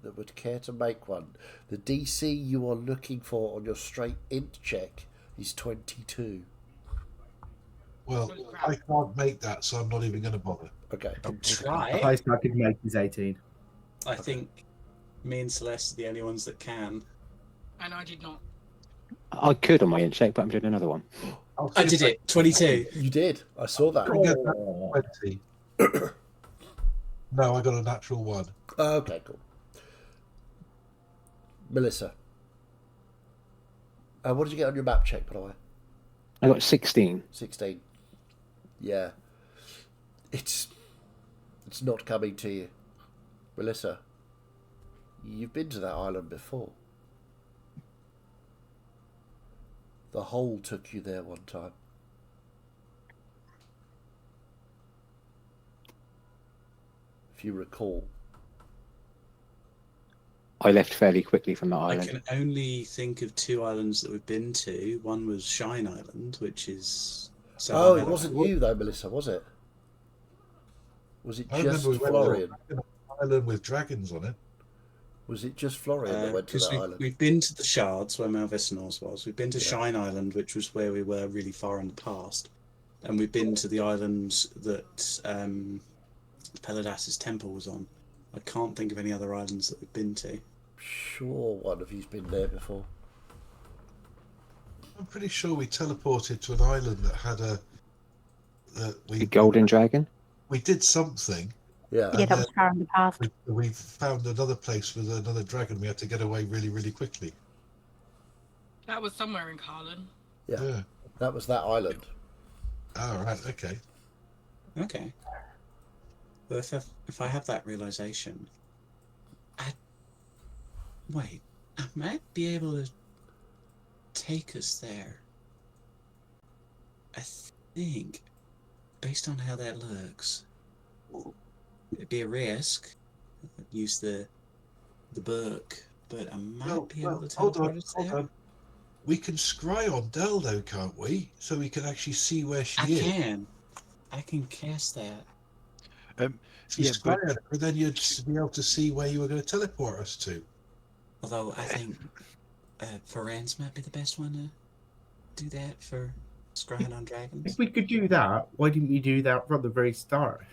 that would care to make one. The DC you are looking for on your straight int check is 22. Well, I can't make that, so I'm not even going to bother. Okay. I'll The try. highest I could make is 18. I think me and Celeste are the only ones that can. And I did not. I could on my int check, but I'm doing another one. I did it. 22. You did. I saw that. I get that 20. No, I got a natural 1. Okay, cool. Melissa. What did you get on your map check, by the way? I got 16. 16. Yeah. It's not coming to you. Melissa, you've been to that island before. The hole took you there one time. If you recall. I left fairly quickly from that I island. can only think of 2 islands that we've been to. One was Shine Island, which is... Oh, it wasn't you though, Melissa, was it? Was it I just remember we went Florian? to an island with dragons on it. Was it just Florian that went to Because that island? we've been to the Shards, where Malvisinors was. We've been to Yeah. Shine Island, which was where we were really far in the past. And we've been to the islands that Pelidas's temple was on. I can't think of any other islands that we've been to. Sure, one of you's been there before. I'm pretty sure we teleported to an island that had The golden dragon? we did something. Yeah. Yeah, that was far in the past. We found another place with another dragon. We had to get away really, really quickly. That was somewhere in Carlin. Yeah. That was that island. Oh, right. Okay. Okay. Well, if I have that realization, I might be able to take us there. I think, based on how that looks, it'd be a risk. Use the book, but I might be able to teleport us there. Hold on. We can scry on Del, though, can't we? So we can actually see where she is. I can cast that. If you scry on her, then you'd be able to see where you were going to teleport us to. Although I think Ferenz might be the best one to do that for scrying on dragons. If we could do that, why didn't we do that from the very start?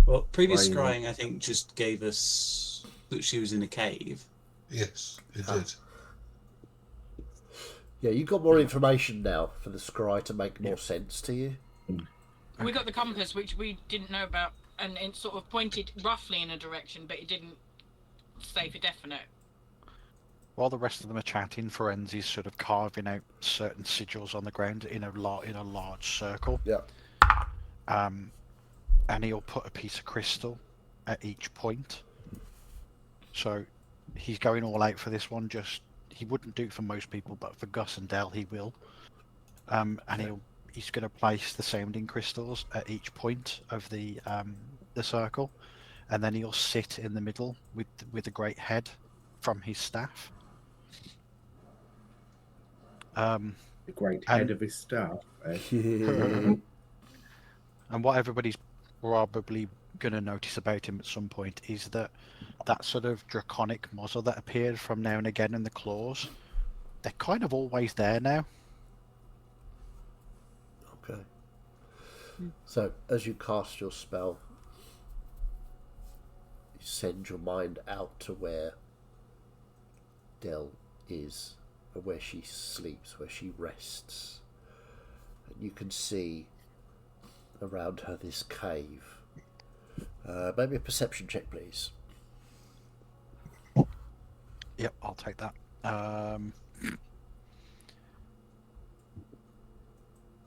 Well, previous Why, scrying, I think, just gave us that she was in a cave. Yes, it did. Yeah, you've got more information now for the scry to make more sense to you. We got the compass, which we didn't know about, and it sort of pointed roughly in a direction, but it didn't say for definite. While the rest of them are chatting, Ferenzi's sort of carving out certain sigils on the ground in a large circle. Yeah. And he'll put a piece of crystal at each point. So he's going all out for this one. He wouldn't do it for most people, but for Gus and Del, he will. And he's going to place the sounding crystals at each point of the circle, and then he'll sit in the middle with a great head from his staff. The great head of his staff. And what everybody's probably going to notice about him at some point is that sort of draconic muzzle that appeared from now and again in the claws, they're kind of always there now. Okay. So, as you cast your spell, you send your mind out to where Dell is, or where she sleeps, where she rests. And you can see around her this cave. Maybe a perception check, please. Yep, I'll take that.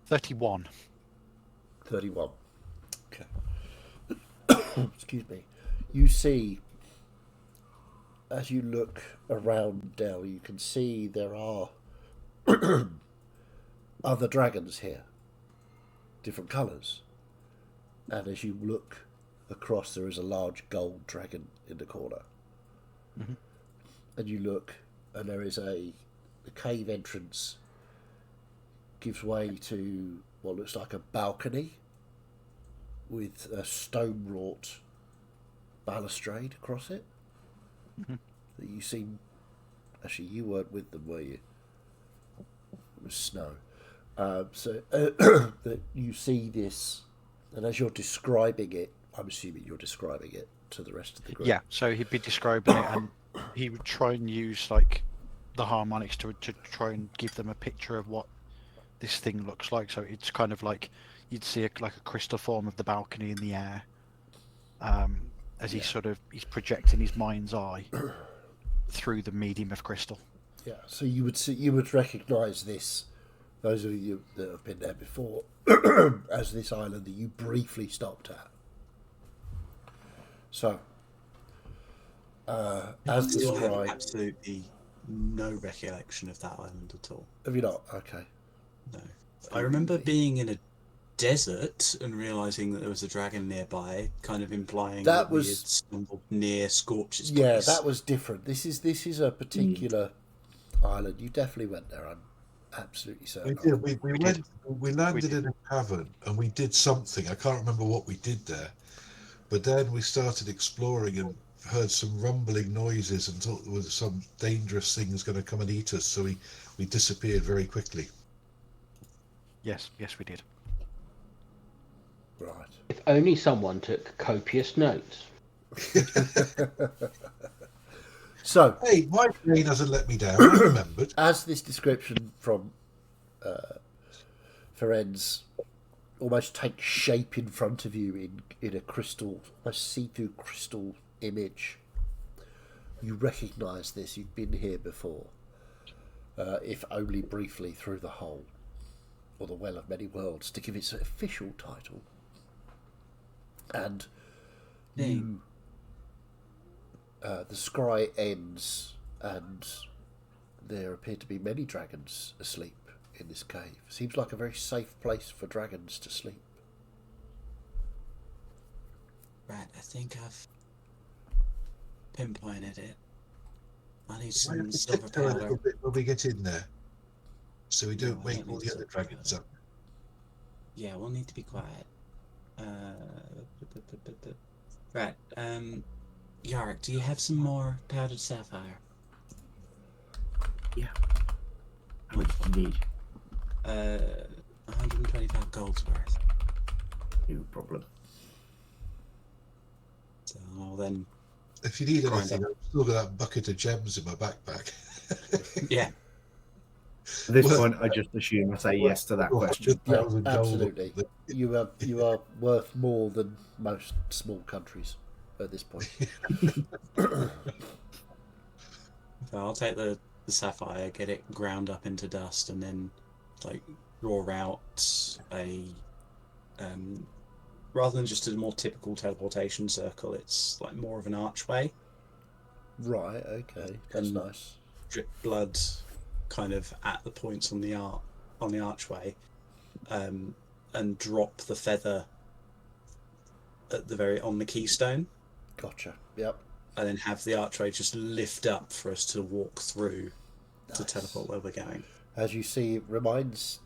31. 31. Okay. Excuse me. You see, as you look around Dell, you can see there are other dragons here, different colours. And as you look across, there is a large gold dragon in the corner. Mm-hmm. And you look, and there is the cave entrance gives way to what looks like a balcony with a stone-wrought balustrade across it. Mm-hmm. That you seem... Actually, you weren't with them, were you? It was snow. So that you see this, and as you're describing it, I'm assuming you're describing it to the rest of the group. Yeah, so he'd be describing it, and he would try and use like the harmonics to try and give them a picture of what this thing looks like. So it's kind of like you'd see like a crystal form of the balcony in the air, as he's projecting his mind's eye through the medium of crystal. Yeah, so you would recognise this, those of you that have been there before, as this island that you briefly stopped at. So, as I have described... absolutely no recollection of that island at all. Have you not? Okay. No. I remember being in a desert and realising that there was a dragon nearby, kind of implying that we had stumbled near Scorch's place. Yeah, that was different. This is a particular island. You definitely went there. I'm absolutely certain. We did. We landed in a cavern and we did something. I can't remember what we did there, but then we started exploring and heard some rumbling noises and thought there was some dangerous things going to come and eat us. So we disappeared very quickly. Yes, we did. Right. If only someone took copious notes. So, hey, my brain hasn't let me down. I remembered. As this description from Ferenz almost takes shape in front of you in a crystal, almost see-through crystal image, you recognise this. You've been here before, if only briefly through the hole, or the Well of Many Worlds, to give its official title. And you, the scry ends, and there appear to be many dragons asleep in this cave. Seems like a very safe place for dragons to sleep. Right, I think I've pinpointed it. I need some silver A little powder. bit when we get in there, so we don't wake all the other dragons up. Yeah, we'll need to be quiet. Right, Yarick, do you have some more powdered sapphire? Yeah. How much do you need? 125 gold's worth. No problem. So I'll then... If you need Grind anything, I've still got that bucket of gems in my backpack. Yeah. At this point, I just assume I say yes to that question. Yeah, absolutely. You are worth more than most small countries at this point. So I'll take the sapphire, get it ground up into dust, and then like draw out a rather than just a more typical teleportation circle, it's like more of an archway. Right, okay. That's nice. Drip blood kind of at the points on the archway, and drop the feather at the on the keystone. Gotcha. Yep. And then have the archway just lift up for us to walk through to Nice. teleport where we're going. As you see, it reminds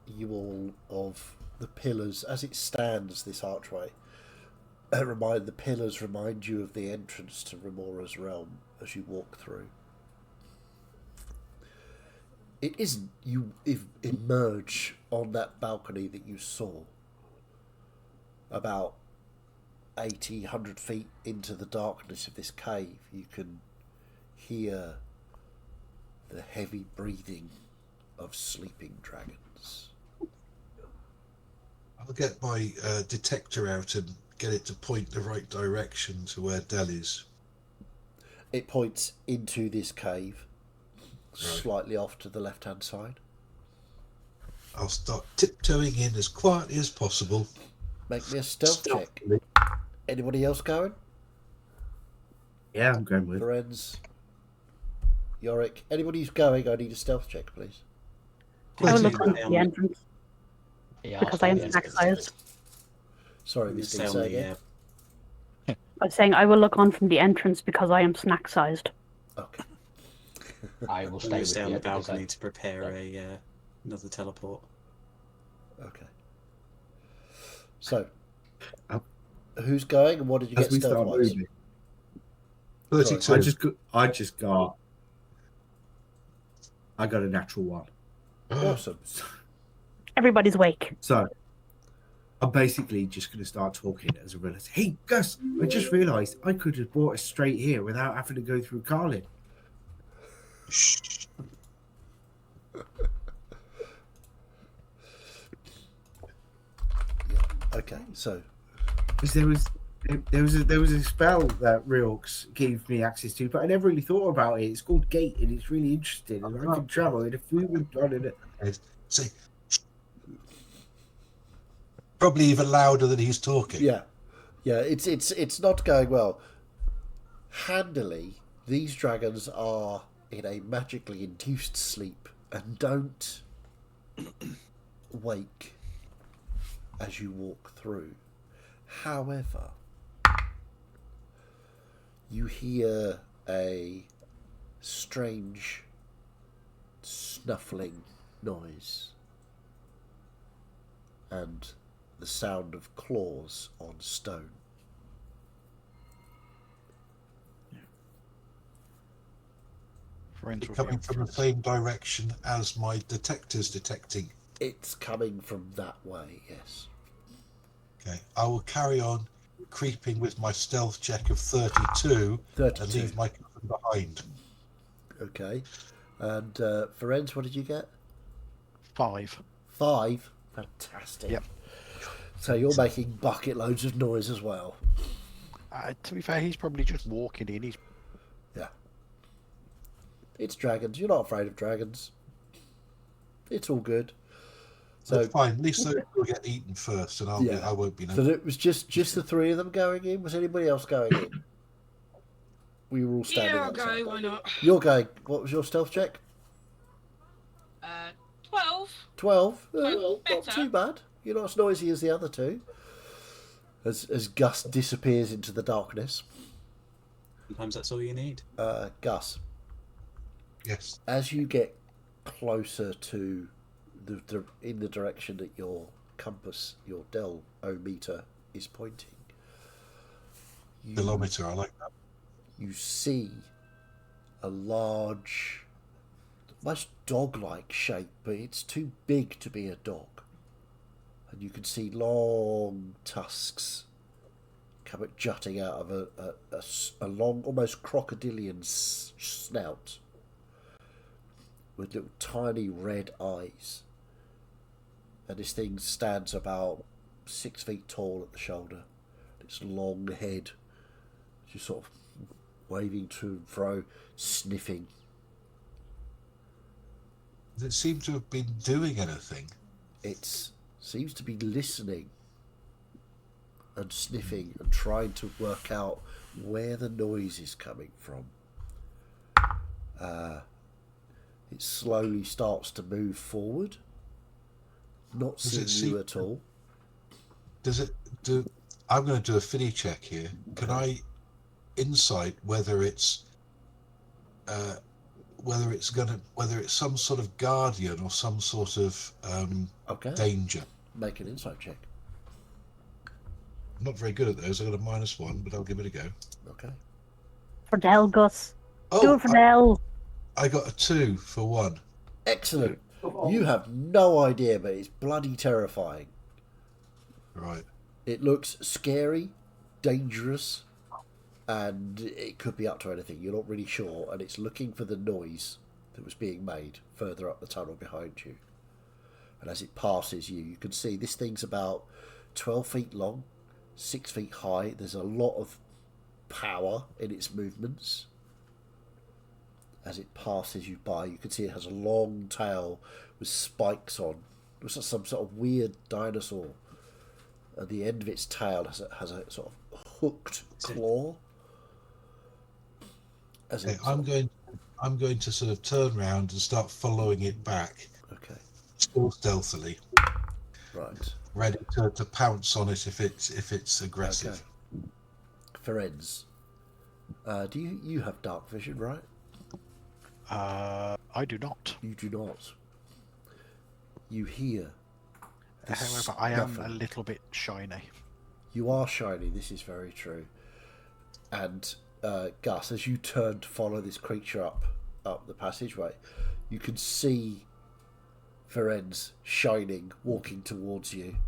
you all of the pillars as it stands. This archway. The pillars remind you of the entrance to Remora's realm as you walk through. It isn't. You emerge on that balcony that you saw about 80, 100 feet into the darkness of this cave. You can hear the heavy breathing of sleeping dragons. I'll get my detector out and get it to point the right direction to where Dell is. It points into this cave, slightly off to the left-hand side. I'll start tiptoeing in as quietly as possible. Make me a stealth check. Anybody else going? Yeah, I'm going with. Lorenz, Yorick. Anybody who's going, I need a stealth check, please. I will look on the entrance Yeah, because I am snack-sized. Sorry, Miss D, say again. I was saying I will look on from the entrance because I am snack-sized. Okay. I will We'll stay stay on the with you because balcony to prepare another teleport. Okay. So, who's going and what did you get stealth-wise? 32. I got a natural one. Awesome. Everybody's awake. So I'm basically just going to start talking as I realize, hey, Gus, I just realized I could have brought us straight here without having to go through Carlin. Okay, so Because there was a spell that Reorx gave me access to, but I never really thought about it. It's called Gate, and it's really interesting, and I can travel. And if we were on it, Say, probably even louder than he's talking. yeah, it's not going well. Handily, these dragons are in a magically induced sleep and don't wake as you walk through. However, you hear a strange snuffling noise and the sound of claws on stone. Friends will be Coming able from to- the same direction as my detector's detecting. It's coming from that way, yes. Okay, I will carry on creeping with my stealth check of 32 and 32. leave my cousin behind. Okay. And Ferenz, what did you get? 5. 5. Fantastic. Yep. So you're making bucket loads of noise as well. To be fair, he's probably just walking in. He's Yeah. It's dragons. You're not afraid of dragons. It's all good. So That's fine. At least those will get eaten first, and I won't be. So it was just the three of them going in. Was anybody else going in? We were all standing Yeah, I'll outside. go. Why not? You're going. What was your stealth check? 12. 12. Well, Not better. too bad. You're not as noisy as the other two. As Gus disappears into the darkness. Sometimes that's all you need. Gus, Yes. as you get closer to in the direction that your compass, your Del-O-meter is pointing, Kilometer. I like that. you see a large, almost dog-like shape, but it's too big to be a dog. And you can see long tusks jutting out of a long, almost crocodilian snout with little tiny red eyes. And this thing stands about 6 feet tall at the shoulder. Its long head just sort of waving to and fro, sniffing. Does it seem to have been doing anything? It seems to be listening and sniffing and trying to work out where the noise is coming from. It slowly starts to move forward, not Does it seeing you seem- at all. Does it do? I'm going to do a Fiddy check here. Can I insight whether it's whether it's some sort of guardian or some sort of danger? Make an insight check. I'm not very good at those. I got a -1, but I'll give it a go. Okay. For Del, Gus. Do Oh, it for Del. I got a 2 for 1. Excellent. You have no idea, but it's bloody terrifying. Right. It looks scary, dangerous, and it could be up to anything. You're not really sure, and it's looking for the noise that was being made further up the tunnel behind you. And as it passes you, you can see this thing's about 12 feet long, 6 feet high. There's a lot of power in its movements. As it passes you by, you can see it has a long tail with spikes on. It looks like some sort of weird dinosaur. At the end of its tail has a sort of hooked claw. I'm going to sort of turn around and start following it back. Okay. Still stealthily. Right. Ready to pounce on it if it's aggressive. Okay. Ferenz, do you have dark vision, right? I do not. You do not. You hear. However, I am a little bit shiny. You are shiny, this is very true. And Gus, as you turn to follow this creature up the passageway, you can see Ferenz shining, walking towards you.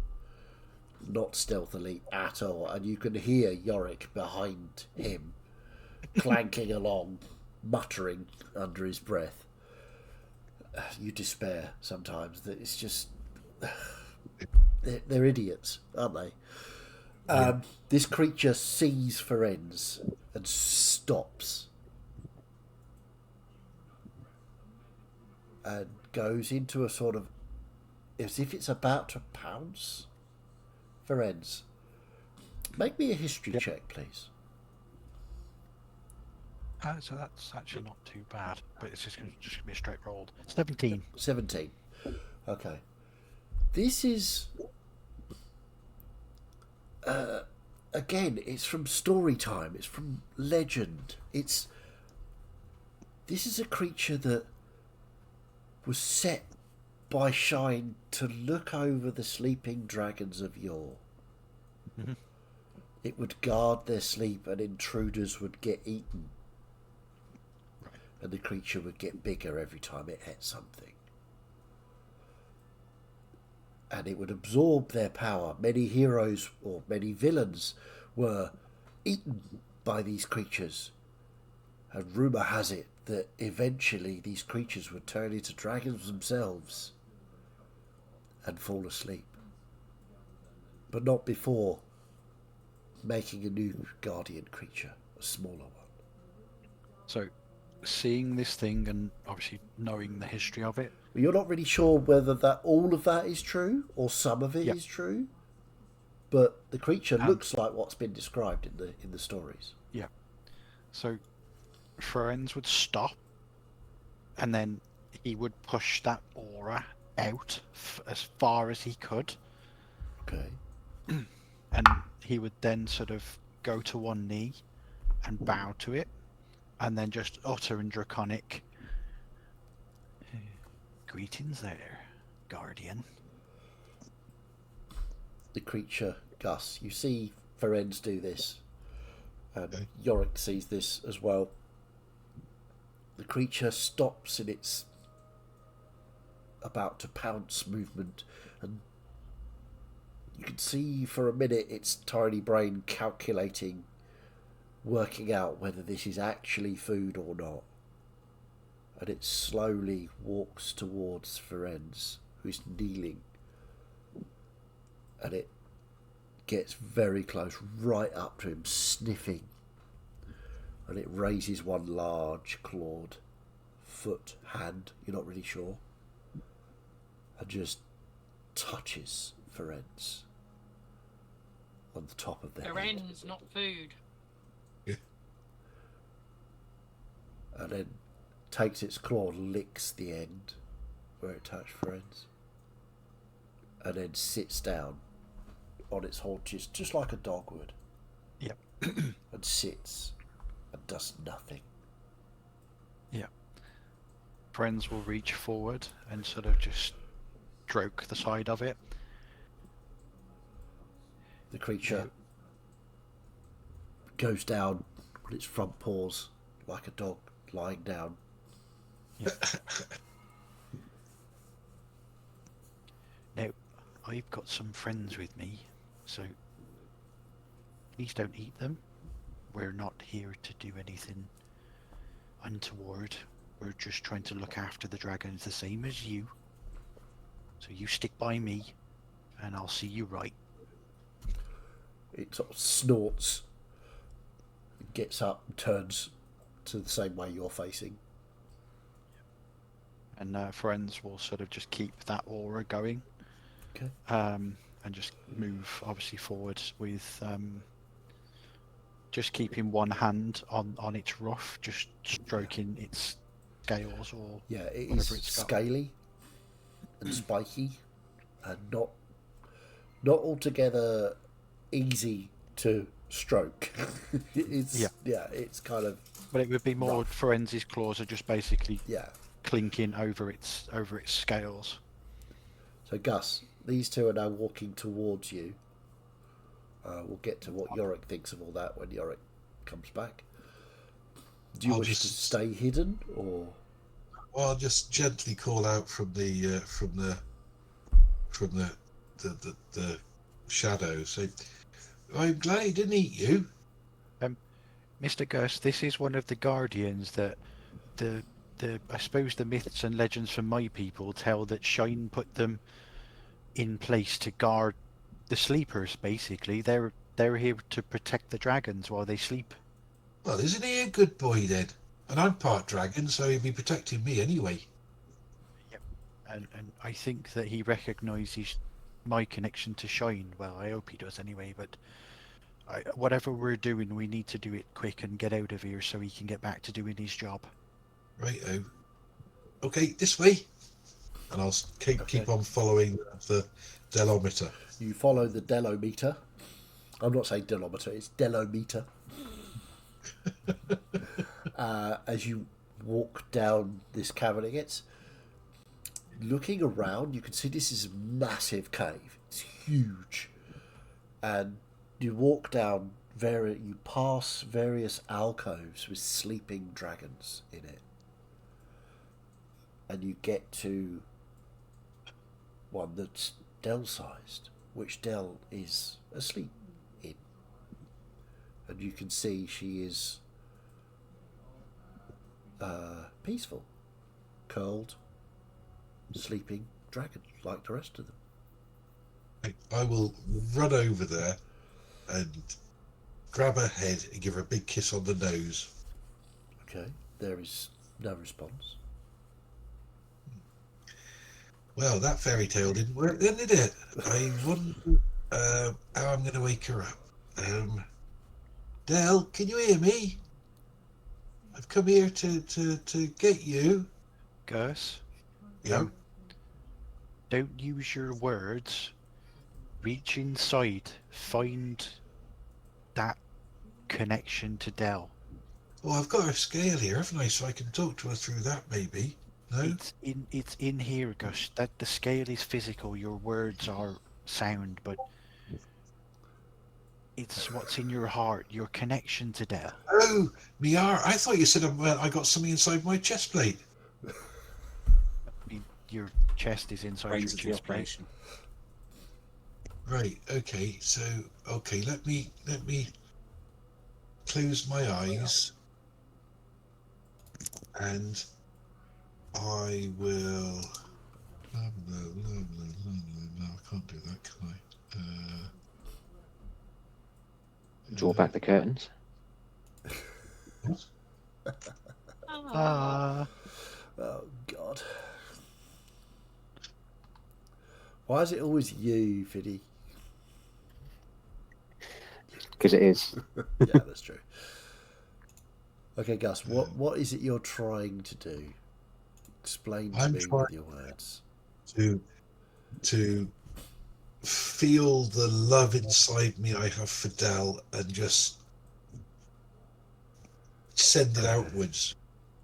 Not stealthily at all. And you can hear Yorick behind him, clanking along, muttering under his breath. You despair sometimes that it's just... They're idiots, aren't they? This creature sees Ferenz and stops and goes into a sort of, as if it's about to pounce. Ferenz, make me a history check, please. So that's actually not too bad, but it's just going to be a straight roll. 17. 17. Okay. This is... again, it's from story time. It's from legend. This is a creature that was set by Shine to look over the sleeping dragons of yore. Mm-hmm. It would guard their sleep and intruders would get eaten. Right. And the creature would get bigger every time it ate something. And it would absorb their power. Many heroes or many villains were eaten by these creatures. And rumour has it that eventually these creatures would turn into dragons themselves and fall asleep. But not before making a new guardian creature, a smaller one. So, seeing this thing and obviously knowing the history of it. Well, you're not really sure whether that all of that is true or some of it is true, but the creature looks like what's been described in the stories. Yeah. So, Ferenz would stop, and then he would push that aura out as far as he could. Okay. And he would then sort of go to one knee and bow to it, and then just utter in Draconic, "Greetings there, Guardian." The creature, Gus, you see Ferenz do this, and Yorick sees this as well. The creature stops in its about to pounce movement, and you can see for a minute its tiny brain calculating, working out whether this is actually food or not. And it slowly walks towards Ferenz, who's kneeling. And it gets very close, right up to him, sniffing. And it raises one large clawed foot, hand, you're not really sure, and just touches Ferenz on the top of their head. Ferenz, not food. Yeah. And then takes its claw, licks the end where it touched Ferenz, and then sits down on its haunches, just like a dog would. Yep. And sits and does nothing. Yeah. Friends will reach forward and sort of just stroke the side of it. The creature goes down on its front paws like a dog lying down. Yeah. Now, I've got some friends with me, so please don't eat them. We're not here to do anything untoward. We're just trying to look after the dragons the same as you. So you stick by me, and I'll see you right. It sort of snorts, gets up and turns to the same way you're facing. And friends will sort of just keep that aura going. Okay. And just move obviously forward with just keeping one hand on its ruff, just stroking its scales or yeah, it whatever is it's got. scaly and spiky and not altogether easy to stroke. It's it's kind of. But it would be more rough. Forensi's claws are just basically Yeah. clinking over its scales. So Gus, these two are now walking towards you. We'll get to what Yorick thinks of all that when Yorick comes back. Do you wish to stay hidden, or? Well, I'll just gently call out from the shadow. Say, I'm glad he didn't eat you. Mr. Gus, this is one of the guardians that the I suppose the myths and legends from my people tell that Shine put them in place to guard the sleepers. Basically, they're here to protect the dragons while they sleep. Well, isn't he a good boy then? And I'm part dragon, so he'd be protecting me anyway. Yep. And I think that he recognises my connection to Shine. Well, I hope he does anyway. But whatever we're doing, we need to do it quick and get out of here so he can get back to doing his job. Righto. Okay, this way. And I'll keep on following the delometer. You follow the delometer. I'm not saying delometer, it's delometer. As you walk down this cavern, it gets looking around. You can see this is a massive cave. It's huge, and you walk down. You pass various alcoves with sleeping dragons in it, and you get to one that's Dell-sized, which Dell is asleep in. And you can see she is peaceful, curled, sleeping dragon like the rest of them. I will run over there and grab her head and give her a big kiss on the nose. Okay, there is no response. Well, that fairy tale didn't work then, did it? I wonder how I'm going to wake her up. Del, can you hear me? I've come here to get you. Gus? Yeah. Don't use your words. Reach inside. Find that connection to Del. Well, I've got her scale here, haven't I? So I can talk to her through that, maybe. No? It's in here, Gus. That the scale is physical. Your words are sound, but it's what's in your heart. Your connection to Del. Oh, me heart. I thought you said I got something inside my chest plate. Your chest is inside Brains your of the chest plate. operation. Right. Okay. So, okay. Let me close my eyes, and I will. No, I can't do that, can I? Draw back the curtains. What? Oh God! Why is it always you, Fiddy? Because it is. Yeah, that's true. Okay, Gus, what is it you're trying to do? Explain to me with your words. To feel the love inside me I have for Del and just send it outwards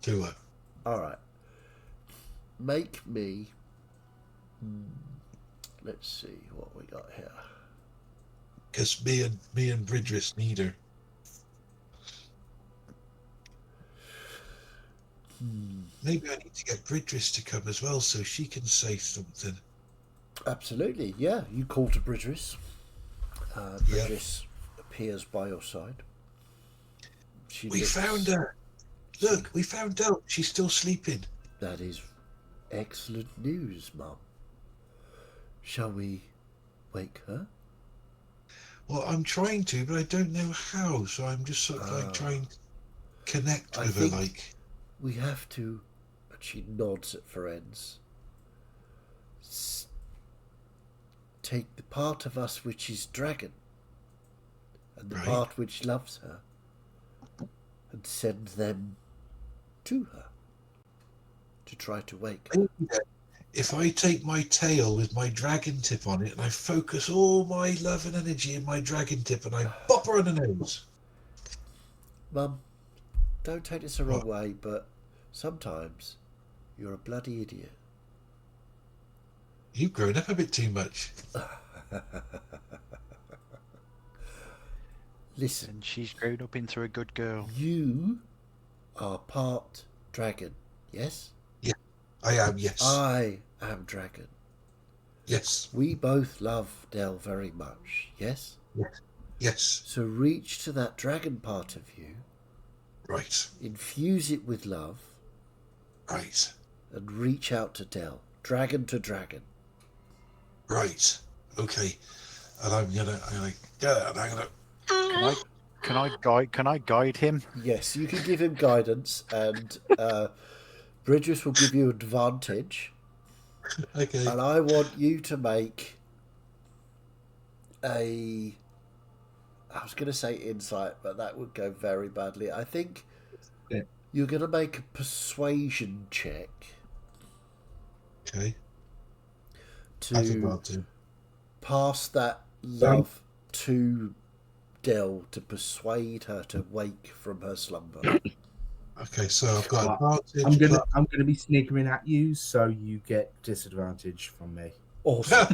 to her. All right. Make me. Let's see what we got here. Because me and Bridris need her. Maybe I need to get Bridris to come as well so she can say something. Absolutely, yeah. You call to Bridris. Bridris appears by your side. We found her. Look, we found Del. She's still sleeping. That is excellent news, Mum. Shall we wake her? Well, I'm trying to, but I don't know how. So I'm just sort of like trying to connect with her. Like we have to. And she nods at Ferenz. Take the part of us which is dragon, and the part which loves her, and send them to her to try to wake her. If I take my tail with my dragon tip on it and I focus all my love and energy in my dragon tip and I bop her on the nose. Mum, don't take this the wrong way, but sometimes you're a bloody idiot. You've grown up a bit too much. Listen. And she's grown up into a good girl. You are part dragon, yes? Yeah, I am, yes. I am dragon. Yes. We both love Del very much, yes? Yes. Yes. So reach to that dragon part of you. Right. Infuse it with love. Right. And reach out to Del. Dragon to dragon. Right. Okay. And I'm gonna Can I guide him? Yes, you can give him guidance, and Bridges will give you advantage. Okay. And I want you to make I was going to say insight, but that would go very badly. I think you're going to make a persuasion check. Okay. To pass that love to Del to persuade her to wake from her slumber. Okay, so I've got advantage. I'm gonna be sniggering at you, so you get disadvantage from me. Awesome.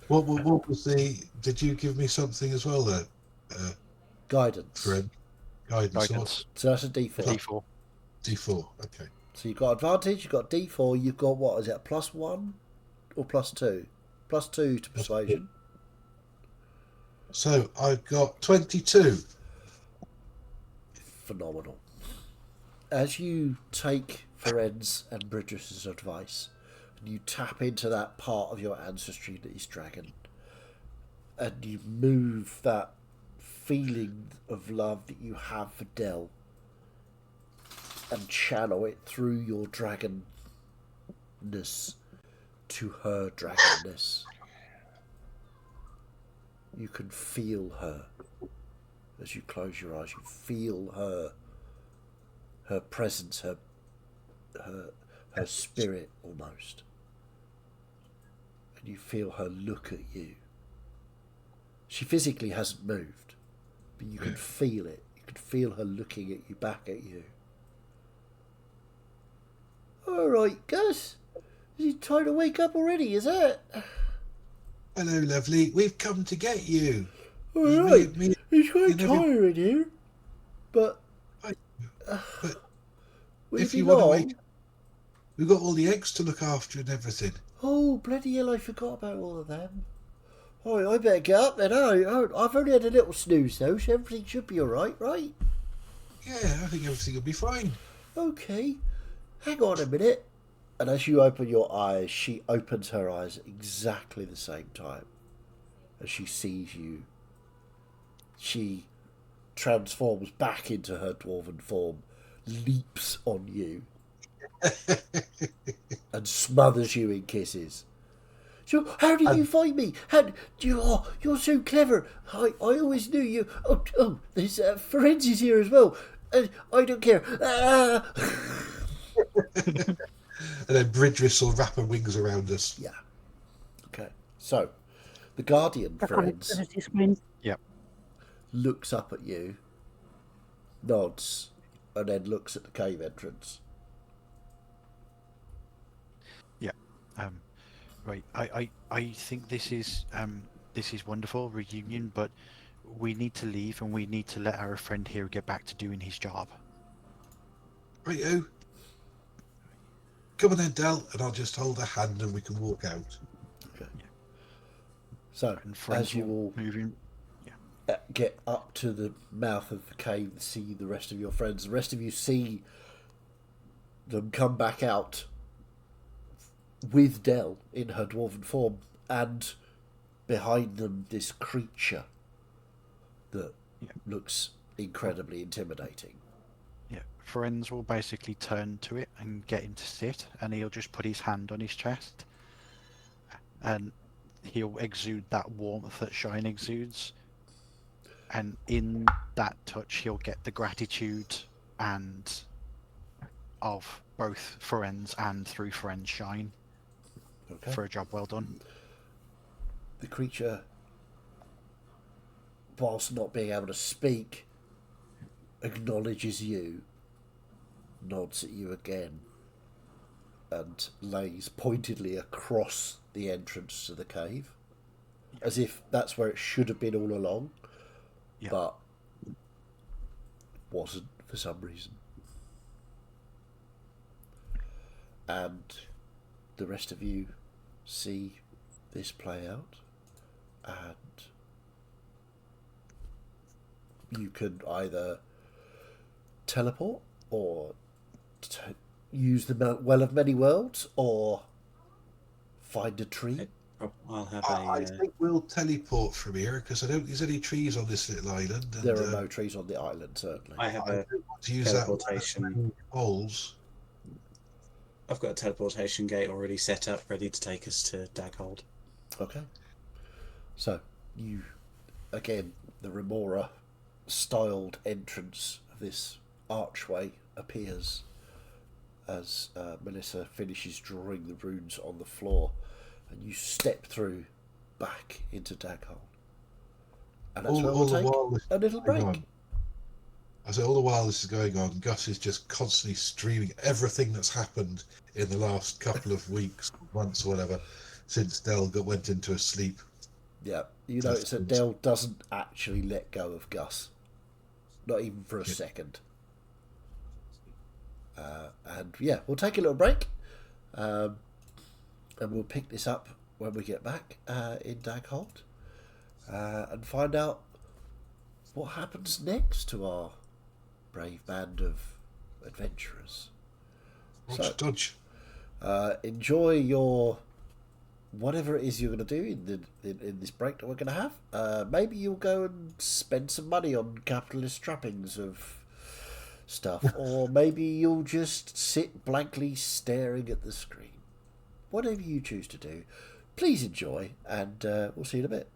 What was the? Did you give me something as well there? Guidance. Friend. Guidance. So that's a D4. D4. D4. Okay. So you've got advantage. You've got D4. You've got what is it? A +1 or +2? +2 to persuasion. So I've got 22. Phenomenal. As you take Ferenz and Bridges' advice, and you tap into that part of your ancestry that is dragon, and you move that feeling of love that you have for Del and channel it through your dragonness to her dragonness. You can feel her. As you close your eyes, you feel her presence, her spirit almost. And you feel her look at you. She physically hasn't moved, but you can feel it. You can feel her looking at you, back at you. All right, Gus. Is it time to wake up already, is it? Hello, lovely. We've come to get you. All right. It's quite tiring here, but if you want to wake, we've got all the eggs to look after and everything. Oh, bloody hell, I forgot about all of them. All right, I better get up then. I've only had a little snooze though, so everything should be all right, right? Yeah, I think everything will be fine. Okay, hang on a minute. And as you open your eyes, she opens her eyes at exactly the same time. As she sees you, she transforms back into her dwarven form, leaps on you, and smothers you in kisses. So, how did you find me? You're so clever. I always knew you. Oh, there's Ferenz is here as well. I don't care. And then Bridris will wrap her wings around us. Yeah. So, the Guardian, Back on the friends, privacy screen. looks up at you, nods, and then looks at the cave entrance. Yeah. Right. I think this is wonderful reunion, but we need to leave and we need to let our friend here get back to doing his job. Righto. Come on then, Del, and I'll just hold a hand and we can walk out. Okay. So, And friends as you all moving. get up to the mouth of the cave and see the rest of your friends, the rest of you see them come back out with Del in her dwarven form, and behind them this creature that looks incredibly intimidating. Yeah, friends will basically turn to it and get him to sit, and he'll just put his hand on his chest, and he'll exude that warmth that Shine exudes, and in that touch he'll get the gratitude and of both friends and through friends Shine for a job well done. The creature, whilst not being able to speak, acknowledges you, nods at you again, and lays pointedly across the entrance to the cave, as if that's where it should have been all along, but wasn't for some reason. And the rest of you see this play out, and you can either teleport or use the Well of Many Worlds or find a tree. I'll have I think we'll teleport from here because I don't think there's any trees on this little island. And, there are no trees on the island, certainly. I have a to use teleportation. Holes. I've got a teleportation gate already set up, ready to take us to Daghold. Okay. So, you, again, the Remora styled entrance of this archway appears as Melissa finishes drawing the runes on the floor, and you step through back into Daghold. And that's where we'll take a little break. I say all the while this is going on, Gus is just constantly streaming everything that's happened in the last couple of weeks, months, or whatever, since Del went into a sleep. Yeah, you notice that Del doesn't actually let go of Gus, not even for a second. And yeah, we'll take a little break, and we'll pick this up when we get back in Daghold, and find out what happens next to our brave band of adventurers. Dodge. Enjoy your whatever it is you're going to do in this break that we're going to have. Maybe you'll go and spend some money on capitalist trappings of stuff, or maybe you'll just sit blankly staring at the screen. Whatever you choose to do, please enjoy, and we'll see you in a bit.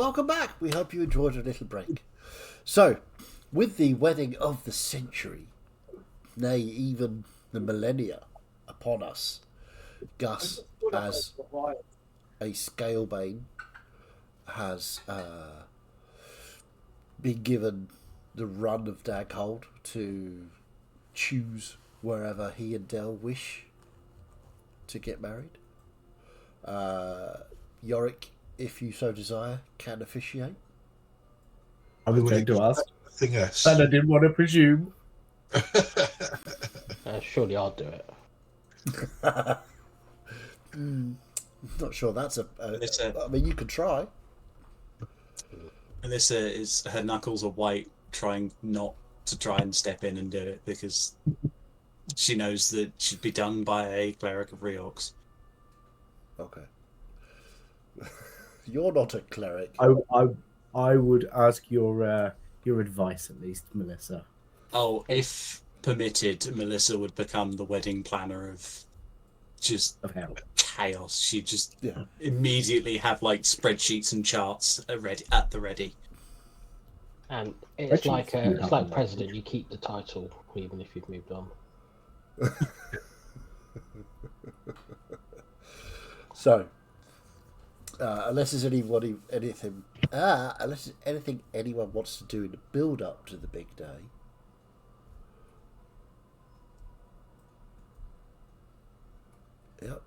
welcome back. We hope you enjoyed a little break. So, with the wedding of the century, nay, even the millennia upon us, Gus, as a Scalebane, has been given the run of Daghold to choose wherever he and Del wish to get married. Yorick, if you so desire, can officiate. I was going to ask, Nothing else. and I didn't want to presume. Surely I'll do it. Not sure that's Melissa, I mean, you could try. Melissa is her knuckles are white, trying not to try and step in and do it because she knows that she'd be done by a cleric of Reorx. Okay. You're not a cleric. I would ask your advice at least, Melissa. Oh, if permitted, Melissa would become the wedding planner of just Of hell. chaos. She'd just Yeah. immediately have like spreadsheets and charts at the ready. And it's Actually, like you it's have like that. president. You keep the title even if you've moved on. So, unless there's anything anyone wants to do in the build up to the big day. Yep.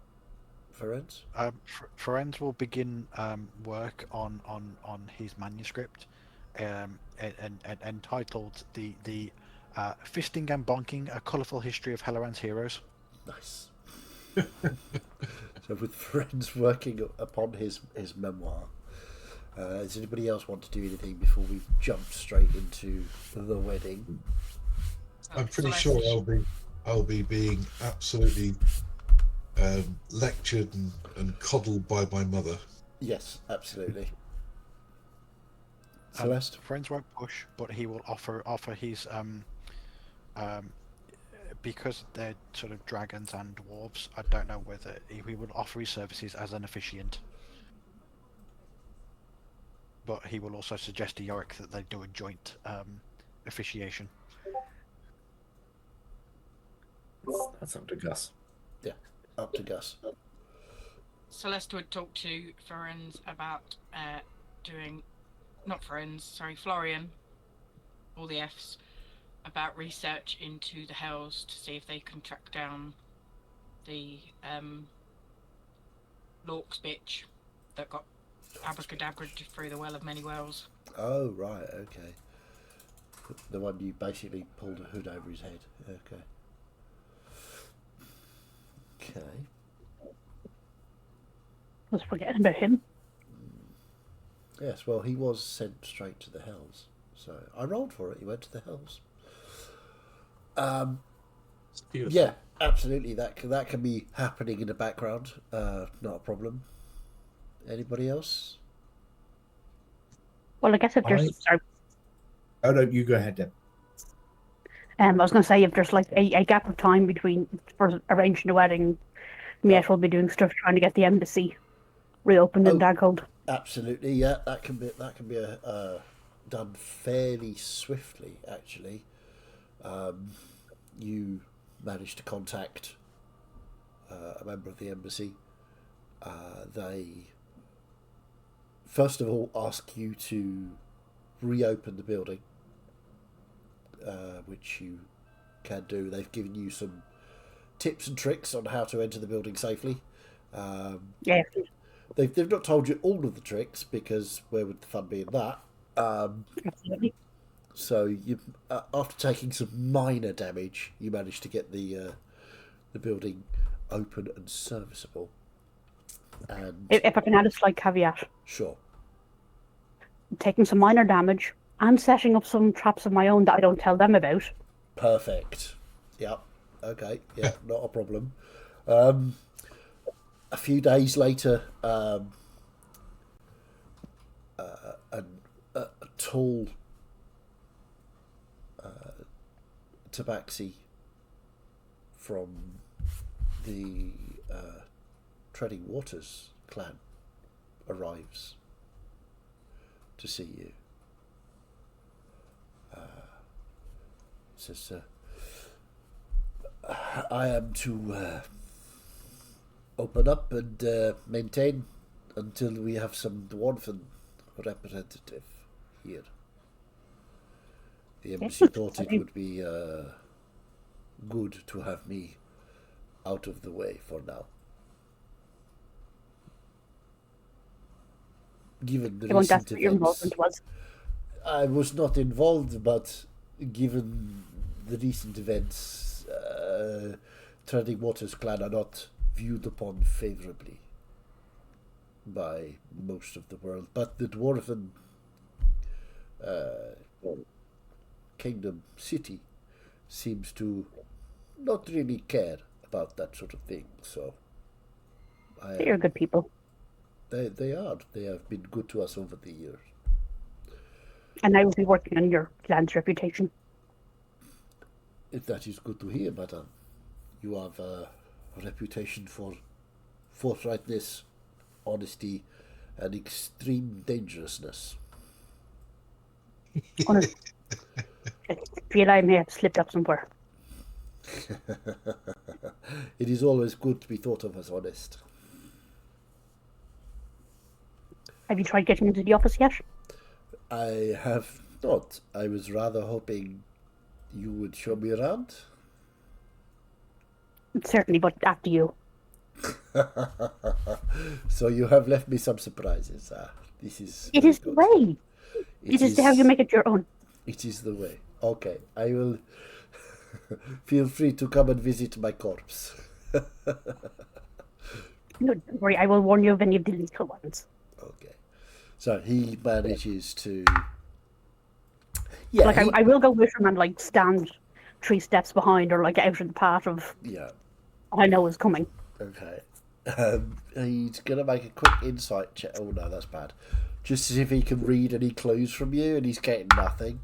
Ferenz? Ferenz will begin work on his manuscript, entitled the Fisting and Bonking: A Colourful History of Helloran's Heroes. Nice. So with Ferenz working upon his memoir, does anybody else want to do anything before we jump straight into the wedding? I'm pretty sure I'll be being absolutely lectured and coddled by my mother. Yes, absolutely. Celeste? Friends won't push, but he will offer his because they're sort of dragons and dwarves. I don't know whether he would offer his services as an officiant, but he will also suggest to Yorick that they do a joint officiation. That's up to Gus. Yeah, up to Gus. Celeste would talk to Ferenz about Florian, all the Fs, about research into the Hells to see if they can track down the Lork's bitch that got abracadabraed through the Well of Many Wells. Oh, right, okay. The one you basically pulled a hood over his head. Okay. Okay. I was forgetting about him. Yes, well, he was sent straight to the Hells. So I rolled for it. He went to the Hells. It's beautiful. Yeah, absolutely. That can be happening in the background. Not a problem. Anybody else? Well, I guess if there's sorry, Oh no, you go ahead then. I was going to say if there's like a gap of time between for arranging the wedding, Miette will be doing stuff trying to get the embassy reopened in Daghold. Absolutely, yeah. That can be done fairly swiftly. Actually, you managed to contact a member of the embassy. They first of all ask you to reopen the building, which you can do. They've given you some tips and tricks on how to enter the building safely. Yeah. They've not told you all of the tricks because where would the fun be in that? Absolutely. So you, after taking some minor damage, you managed to get the building open and serviceable. And If I can add a slight caveat, sure, taking some minor damage and setting up some traps of my own that I don't tell them about. perfect. Yep. Okay. Yeah, not a problem. A few days later, a tall tabaxi from the Treading Waters clan arrives. to see you. Says, I am to open up and maintain until we have some dwarven representative here. The embassy thought it would be good to have me out of the way for now. Given the recent what your events, involvement was. I was not involved, but given the recent events, Treading Waters clan are not viewed upon favourably by most of the world. But the Dwarven Kingdom City seems to not really care about that sort of thing. So They're good people. They are. They have been good to us over the years. And I will be working on your clan's reputation. If that is good to hear, madam. You have a reputation for forthrightness, honesty, and extreme dangerousness. Honest. I feel I may have slipped up somewhere. It is always good to be thought of as honest. Have you tried getting into the office yet? I have not. I was rather hoping you would show me around. Certainly, but after you. So you have left me some surprises. This is. It is the way. It is how you make it your own. It is the way. Okay, I will. Feel free to come and visit my corpse. No, don't worry. I will warn you of any of the lethal ones. Okay. So he manages to. Yeah. Like I will go with him and like stand 3 steps behind or like out of the path of. Yeah. I know is coming. Okay. He's gonna make a quick insight check. Oh no, that's bad. Just to see if he can read any clues from you, and he's getting nothing.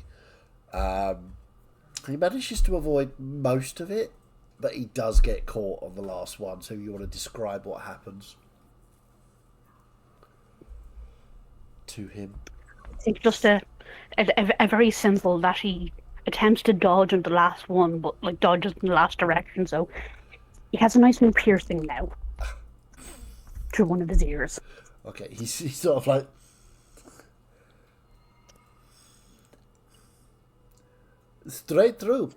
He manages to avoid most of it, but he does get caught on the last one. So you want to describe what happens to him? I think just a very simple that he attempts to dodge in the last one, but like dodges in the last direction. So he has a nice new piercing now through one of his ears. Okay, he's sort of like. Straight through.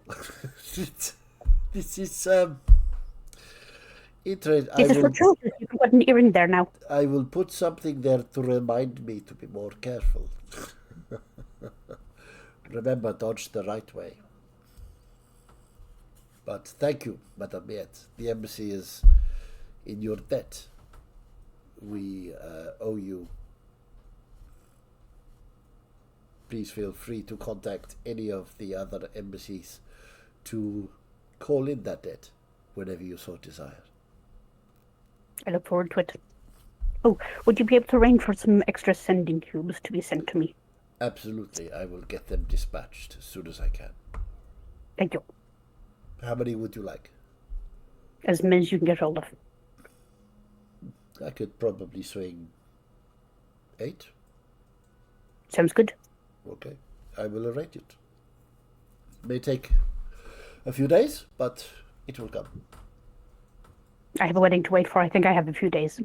This is interesting. This is for children. You can put an ear in there now. I will put something there to remind me to be more careful. Remember, dodge the right way. But thank you, Madame Miette. The embassy is in your debt. We owe you. Please feel free to contact any of the other embassies to call in that debt whenever you so desire. I look forward to it. Oh, would you be able to arrange for some extra sending cubes to be sent to me? Absolutely. I will get them dispatched as soon as I can. Thank you. How many would you like? As many as you can get hold of. I could probably swing 8. Sounds good. Okay. I will arrange it. May take a few days, but it will come. I have a wedding to wait for. I think I have a few days.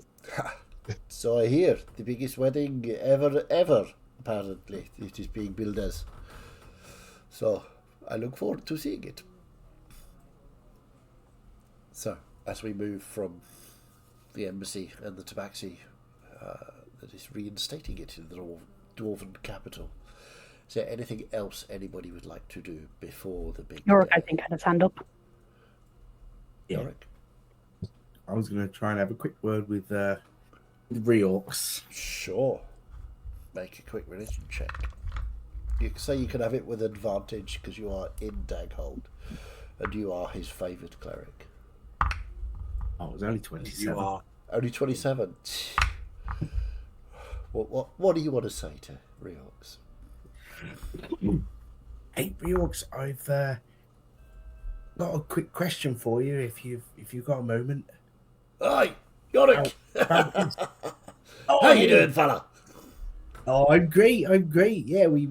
So I hear. The biggest wedding ever, apparently. It is being billed as. So I look forward to seeing it. So, as we move from the embassy and the tabaxi that is reinstating it in the Dwarven capital, is there anything else anybody would like to do before the big Yorick, day? I think, had his hand up. Yeah. Yorick? I was going to try and have a quick word with Reorx. Sure. Make a quick religion check. You can say you can have it with advantage because you are in Daghold and you are his favoured cleric. Oh, it was only 27. You are. Only 27. What do you want to say to Reorx? Hey, Reorx, I've got a quick question for you. If you've got a moment. Hi, Yorick. How you doing, fella? Oh, I'm great. I'm great. Yeah, we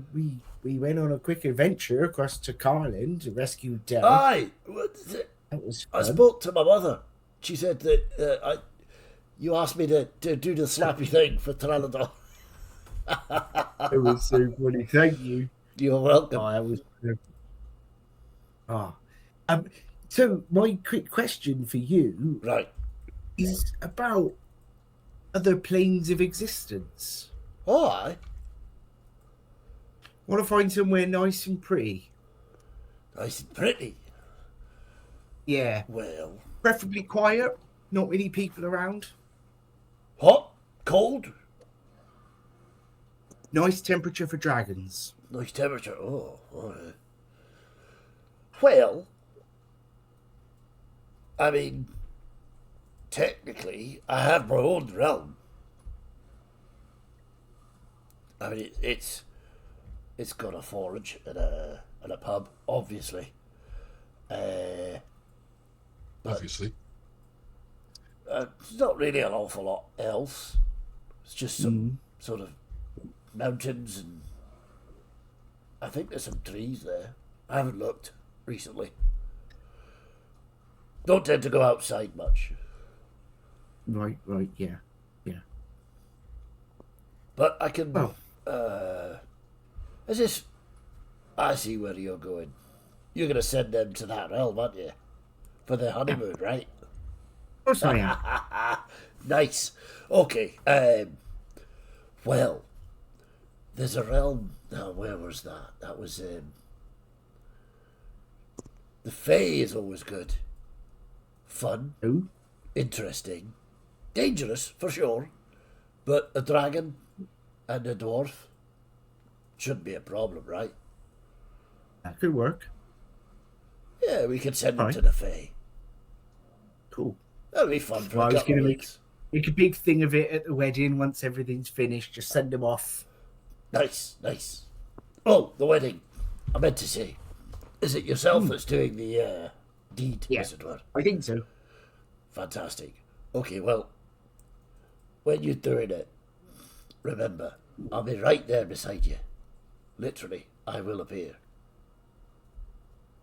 went on a quick adventure across to Carlin to rescue Dell. Aye, That was I fun. spoke to my mother. She said that you asked me to do the slappy thing for Trellador. It was so funny. Thank you. You're welcome. Oh, that was good. Ah. So my quick question for you Right. is about other planes of existence. Oh, aye. Want to find somewhere nice and pretty? Nice and pretty. Yeah. Well, Preferably quiet. Not many people around. hot, cold, Nice temperature for dragons. nice temperature. Oh, well, I mean, technically, I have my own realm. I mean, it's got a forge and a pub, obviously. Obviously. It's not really an awful lot else. It's just some sort of mountains, and I think there's some trees there. I haven't looked recently. Don't tend to go outside much. Right, yeah. But I can. Well. Is this? I see where you're going. You're going to send them to that realm, aren't you? For their honeymoon, right? Of course I am. Nice. Okay. Well, there's a realm. Now, where was that? That was the Fae is always good. Fun, Who? interesting, dangerous for sure, but a dragon and a dwarf shouldn't be a problem, right? That could work. Yeah, we could send them Right. to the Fae. Cool. That'll be fun for Well, I a was couple going of to weeks. make a big thing of it at the wedding once everything's finished. Just send them off. Nice, nice. Oh, the wedding. I meant to say, is it yourself that's doing the deed, Yeah. as it were? I think so. Fantastic. Okay, well, when you're doing it, remember, I'll be right there beside you. Literally, I will appear.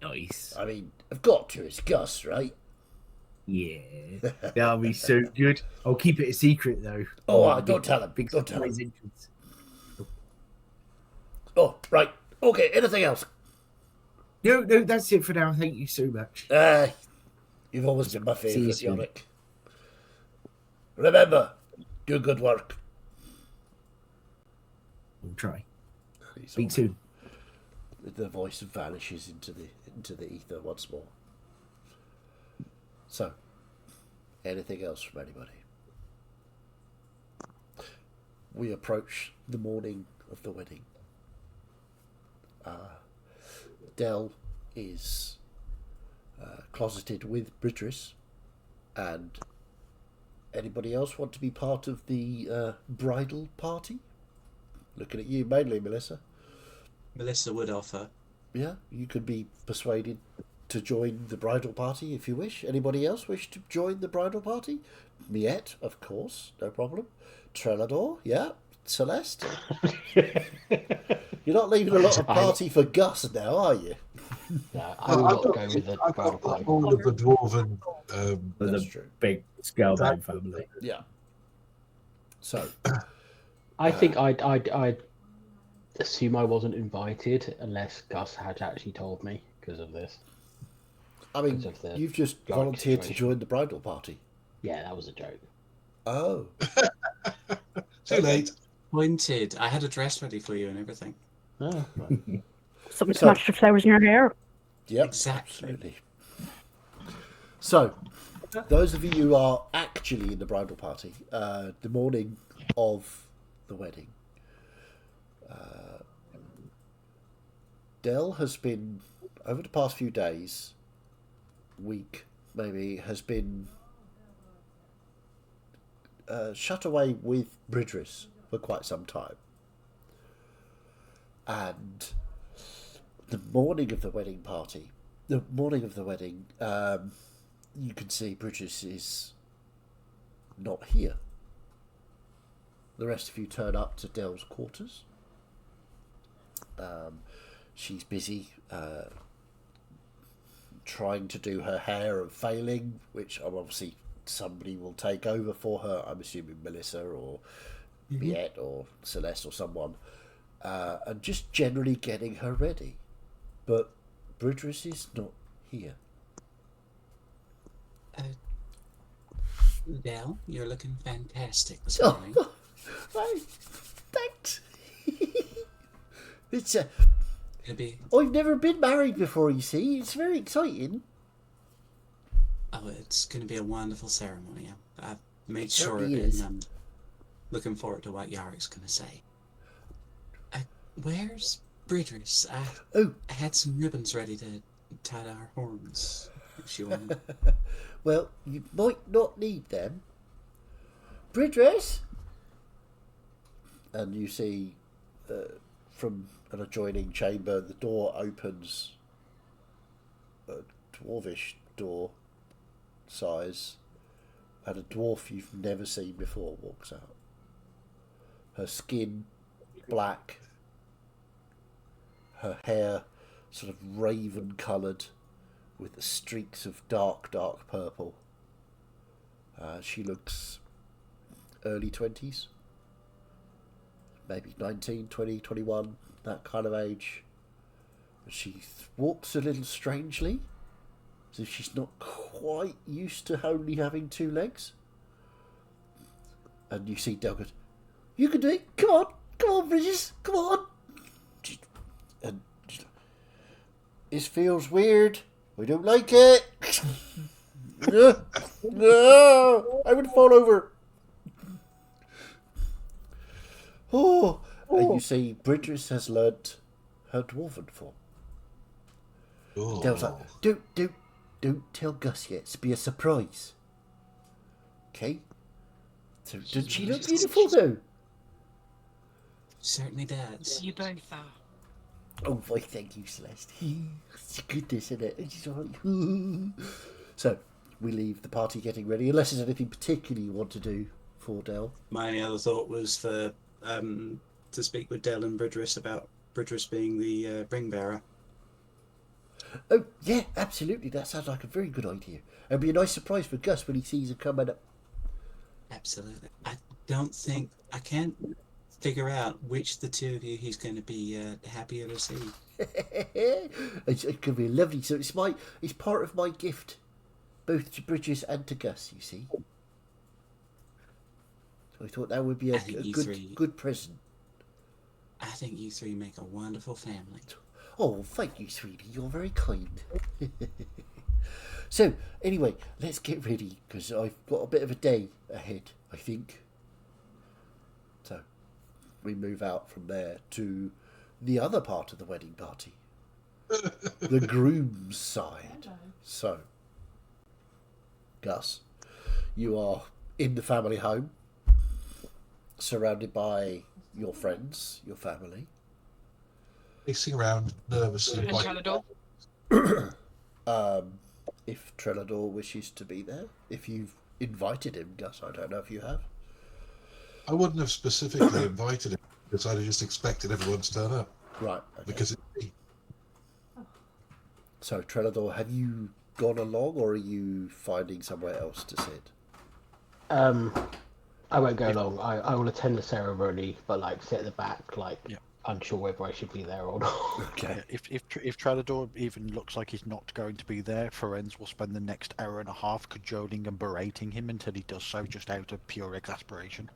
Nice. I mean, I've got to. It's Gus, right? Yeah. That'll be so good. I'll keep it a secret, though. Oh, don't tell him. Big Don't tell surprise him. entrance. Oh, right. Okay, anything else? No, that's it for now. Thank you so much. You've always been my See you favourite, soon. Yorick. Remember, do good work. We'll try. He's Speak soon. The voice vanishes into the ether once more. So, anything else from anybody? We approach the morning of the wedding. Dell is closeted with Bridris, and anybody else want to be part of the bridal party? Looking at you mainly, Melissa. Melissa would offer. Yeah, you could be persuaded to join the bridal party if you wish. Anybody else wish to join the bridal party? Miette, of course, no problem. Trellador, yeah. Celeste. You're not leaving a lot of party for Gus now, are you? No, I will not go with the I've bridal got party. all of the dwarven. That's true. Big Scalebound family. Yeah. So, I think I'd assume I wasn't invited unless Gus had actually told me because of this. I mean, Because of the you've just Yorick volunteered to situation. join the bridal party. Yeah, that was a joke. Oh. Too late. Pointed. I had a dress ready for you and everything. Oh, right. Something So- smashed the flowers in your hair. Yep, Exactly. absolutely. So, those of you who are actually in the bridal party, the morning of the wedding, Dell has been, over the past few days, week maybe, has been shut away with Bridris for quite some time. And the morning of the wedding party, you can see Bridges is not here. the rest of you turn up to Dell's quarters. She's busy trying to do her hair and failing, which obviously somebody will take over for her. I'm assuming Melissa or Miette or Celeste or someone. And just generally getting her ready. But Bridris is not here. Dell, you're looking fantastic this Oh, morning. right. Thanks. It's It'll be... I've never been married before, you see. It's very exciting. Oh, it's going to be a wonderful ceremony. I've made It sure of certainly it, is. and I'm looking forward to what Yarik's going to say. Where's Bridris? Oh, I had some ribbons ready to tie to our horns, if she wanted. well, you might not need them. Bridris? And you see from an adjoining chamber, the door opens, a dwarvish door size, and a dwarf you've never seen before walks out. Her skin black, her hair sort of raven coloured with the streaks of dark purple. She looks early 20s, maybe 19, 20, 21, that kind of age. She walks a little strangely, as if she's not quite used to only having two legs. And you see Delgate, you can do it, come on, Bridges, come on. And this feels weird. I don't like it. No, I would fall over. Oh, and you see Bridges has learnt her dwarven form. Oh. Dell's like, don't tell Gus yet. It's be a surprise. Okay. So does she look beautiful though? Certainly does. You both are. Oh, why, thank you, Celeste. It's goodness, isn't it? It's just like, so, we leave the party getting ready, unless there's anything particular you want to do for Dell. My only other thought was for to speak with Dell and Bridris about Bridris being the ring bearer. Oh, yeah, absolutely. That sounds like a very good idea. It'll be a nice surprise for Gus when he sees her coming up. Absolutely. I can't figure out which the two of you he's going to be happier to see. It's going to be lovely. So it's part of my gift, both to Bridges and to Gus, you see. So I thought that would be a good present. I think you three make a wonderful family. Oh, thank you, sweetie. You're very kind. So, anyway, let's get ready, because I've got a bit of a day ahead, I think. So, we move out from there to the other part of the wedding party. The groom's side. So, Gus, you are in the family home, surrounded by your friends, your family. Pacing around nervously. And Trellador? If Trellador wishes to be there, if you've invited him, Gus, I don't know if you have. I wouldn't have specifically invited him because I'd have just expected everyone to turn up. Right. Okay. Because it's me. So, Trellador, have you gone along, or are you finding somewhere else to sit? I won't go along. I will attend the ceremony, but sit at the back, Yeah. unsure whether I should be there or not. Okay. If Trellador even looks like he's not going to be there, Ferenz will spend the next hour and a half cajoling and berating him until he does so, just out of pure exasperation.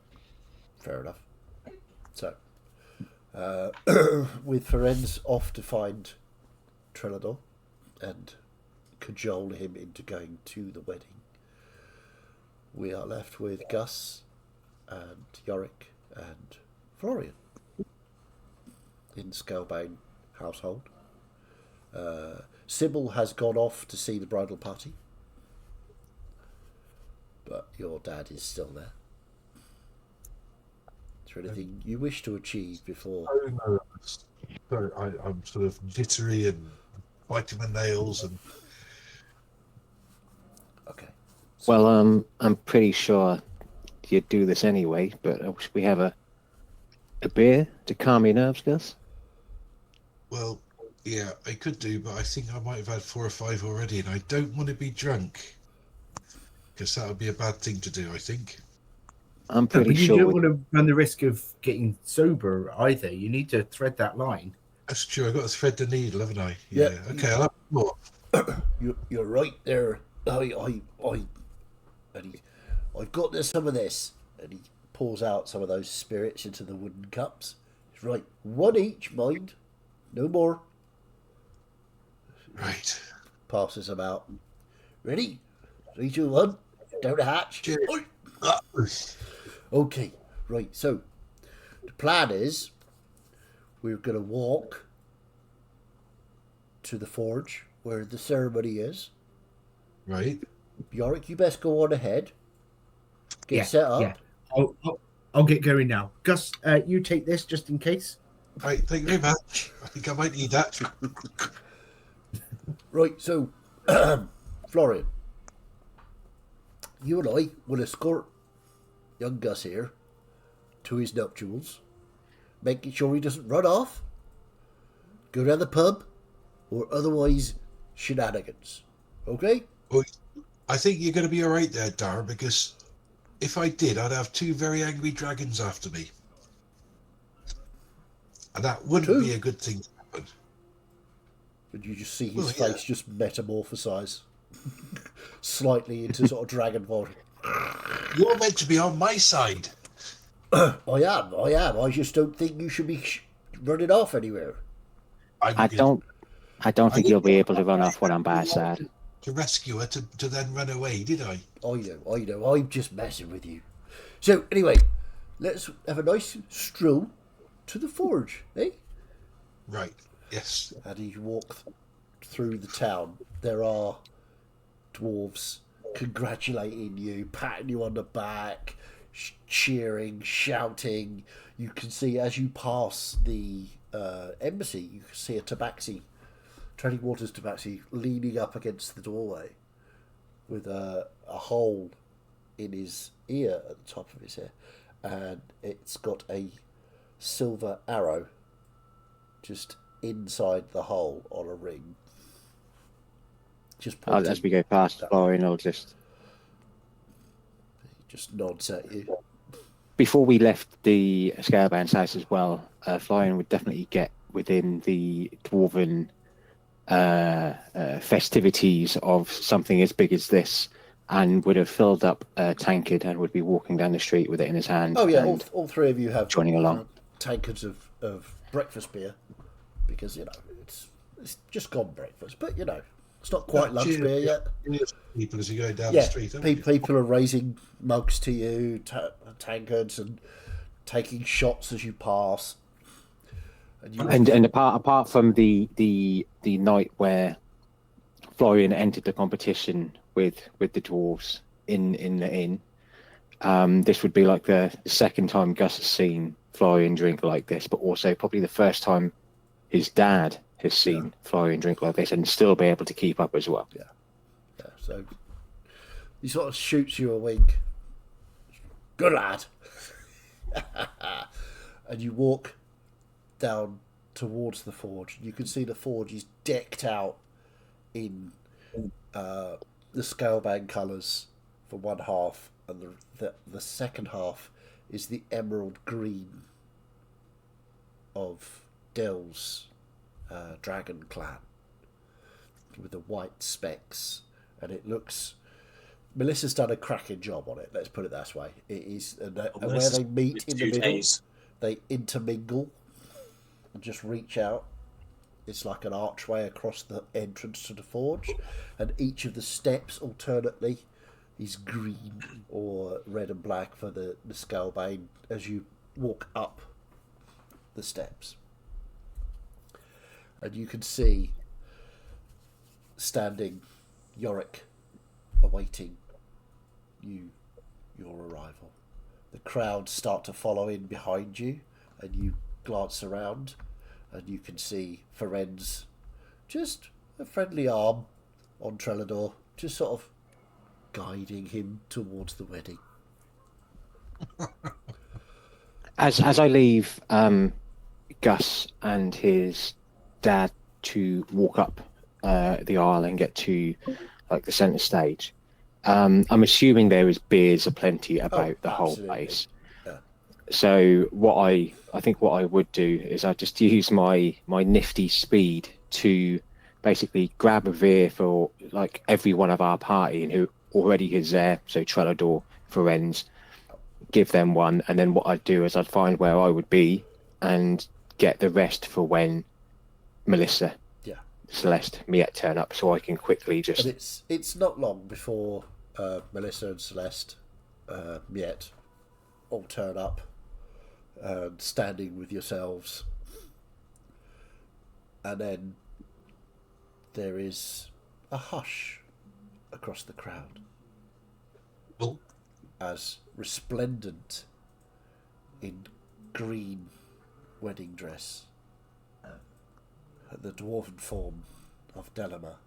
Fair enough. So, with Ferenz off to find Trellador and cajole him into going to the wedding, we are left with Gus and Yorick and Florian in Scalebane household. Sybil has gone off to see the bridal party, but your dad is still there. Is there anything you wish to achieve before? Oh no, sorry, I'm sort of jittery and biting my nails and. Okay. Well, I'm pretty sure you'd do this anyway, but should we have a beer to calm your nerves, Gus? Well, yeah, I could do, but I think I might have had 4 or 5 already, and I don't want to be drunk. Because that would be a bad thing to do, I think. I'm No, pretty but you sure. don't want to run the risk of getting sober either. You need to thread that line. That's true. I've got to thread the needle, haven't I? Yeah. Okay, I'll have more. You're right there. I've got some of this, and he pours out some of those spirits into the wooden cups. He's right, 1 each, mind, no more. Right. Passes them out. Ready? 3, 2, 1. Down the hatch. Cheers. Okay, right. So the plan is we're going to walk to the forge where the ceremony is. Right. Yorick, you best go on ahead. Get set up. Yeah. I'll get going now. Gus, you take this just in case. Right, thank you very much. I think I might need that. Right, so Florian, you and I will escort young Gus here to his nuptials, making sure he doesn't run off, go down the pub, or otherwise shenanigans. Okay? Well, I think you're going to be all right there, Dar, because if I did, I'd have 2 very angry dragons after me. And that wouldn't be a good thing to happen. And you just see his face just metamorphosize slightly into sort of dragon body. You're meant to be on my side. I am. I just don't think you should be running off anywhere. I don't think you'll be able to run off when I'm by your side. To rescue her to then run away, did I? I know. I'm just messing with you. So, anyway, let's have a nice stroll to the forge, eh? Right, yes. And you walk through the town. There are dwarves congratulating you, patting you on the back, cheering, shouting. You can see as you pass the embassy, you can see a tabaxi, Treading Waters tabaxi, leaning up against the doorway with a hole in his ear at the top of his ear, and it's got a silver arrow just inside the hole on a ring. Just as we go past, Florian will just nods at you. Before we left the Scalebound's house as well, Florian would definitely get within the dwarven festivities of something as big as this, and would have filled up a tankard and would be walking down the street with it in his hand. Oh yeah, all 3 of you have joining along tankards of breakfast beer, because it's just gone breakfast, but it's not quite lunch beer yet. People as you go down the street. People are raising mugs to you, tankards, and taking shots as you pass. And apart from the night where Florian entered the competition with the dwarves in the inn, this would be like the second time Gus has seen Florian drink like this, but also probably the first time his dad has seen Florian drink like this, and still be able to keep up as well. Yeah. So he sort of shoots you a wink. Good lad. And you walk down towards the forge. You can see the forge is decked out in the Scalebound colours for one half, and the second half is the emerald green of Dell's dragon clan with the white specks, and it looks. Melissa's done a cracking job on it. Let's put it that way. It is, and where they meet in the middle, they intermingle and just reach out. It's like an archway across the entrance to the forge, and each of the steps alternately is green or red and black for the Scalebound as you walk up the steps. And you can see standing Yorick awaiting your arrival. The crowd start to follow in behind you, and you glance around and you can see Ferenz, just a friendly arm on Trelador, just sort of guiding him towards the wedding. As I leave Gus and his dad to walk up the aisle and get to like the center stage, I'm assuming there is beers aplenty about the whole absolutely. place. Yeah. So I think what I would do is I just use my nifty speed to basically grab a beer for like every one of our party and who already is there. So Trellador, Ferenz, give them one, and then what I'd do is I'd find where I would be and get the rest for when Melissa, Celeste, Miette turn up, so I can quickly just. And it's not long before Melissa and Celeste, Miette, all turn up, standing with yourselves, and then there is a hush across the crowd. Well, as resplendent in green wedding dress, the dwarven form of Delamere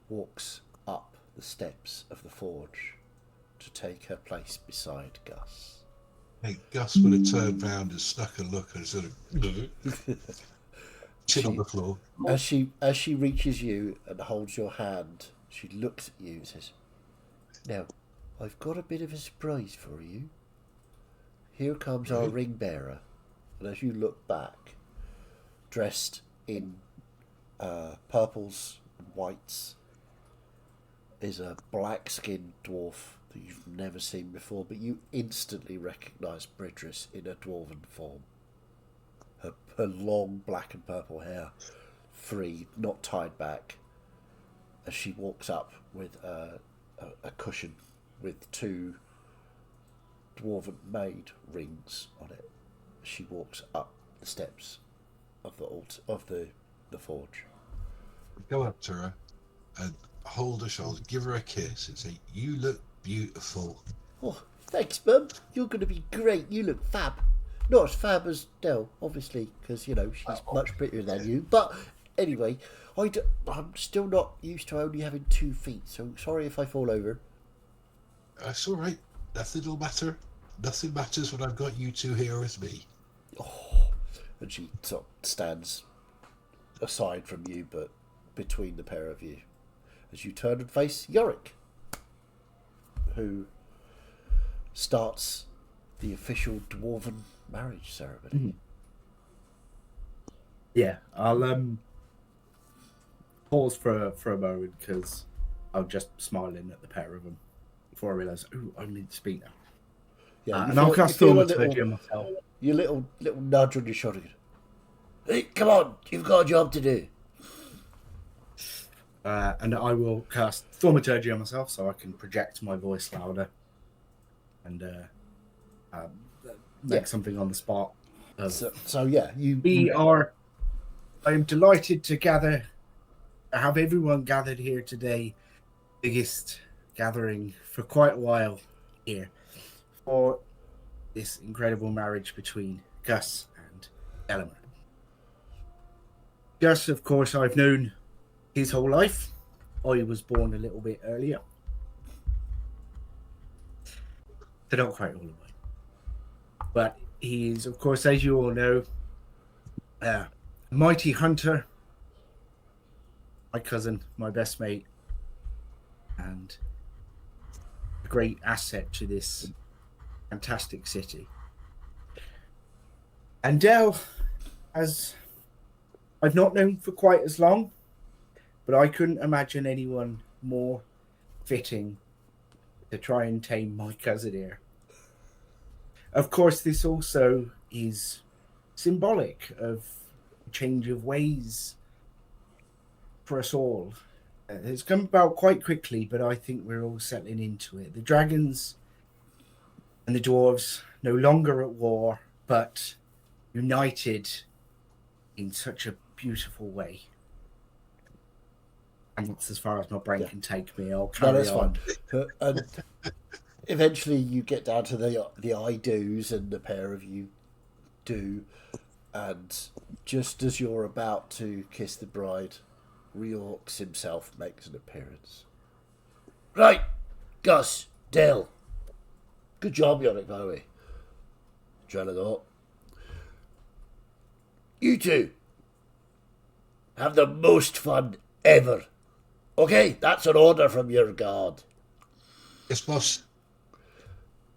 walks up the steps of the forge to take her place beside Gus. hey, Gus would have turned round and snuck a look and sort of chin on the floor. As she reaches you and holds your hand, she looks at you and says, "Now, I've got a bit of a surprise for you. Here comes our ring bearer." And as you look back, dressed in purples and whites, is a black-skinned dwarf that you've never seen before, but you instantly recognise Bridris in a dwarven form. Her long black and purple hair, free, not tied back, as she walks up with a cushion with two dwarven made rings on it. She walks up the steps of the forge. Go up to her and hold her shoulder, give her a kiss, and say, "You look beautiful." "Oh, thanks, Mum. You're going to be great. You look fab. Not as fab as Del, obviously, because she's much prettier than you. But anyway, I'm still not used to only having 2 feet, so sorry if I fall over." That's all right. Nothing'll matter. Nothing matters when I've got you two here with me. Oh, and she sort of stands aside from you, but between the pair of you, as you turn and face Yorick, who starts the official dwarven marriage ceremony. Yeah, I'll pause for a moment because I'm just smiling at the pair of them before I realise, I need to speak now. Yeah, and I'll cast Thaumaturgy on myself. Your little nudge on your shoulder. "Hey, come on, you've got a job to do." And I will cast Thaumaturgy on myself so I can project my voice louder and make something on the spot. I am delighted to have everyone gathered here today. Biggest gathering for quite a while here for this incredible marriage between Gus and Delamere. Gus, of course, I've known his whole life. I was born a little bit earlier. So not quite all the way. But he is, of course, as you all know, a mighty hunter, my cousin, my best mate, and a great asset to this fantastic city. And Del, as I've not known for quite as long, but I couldn't imagine anyone more fitting to try and tame my cousin here. Of course, this also is symbolic of a change of ways for us all. It's come about quite quickly, but I think we're all settling into it. The dragons and the dwarves no longer at war, but united in such a beautiful way. And that's as far as my brain can take me. I'll carry on. Fine. And eventually you get down to the I do's, and the pair of you do. And just as you're about to kiss the bride, Reorx himself makes an appearance. "Right, Gus, Del, Good job, Yorick, by the way. Trelador. You two have the most fun ever. Okay, that's an order from your guard. Yes, boss.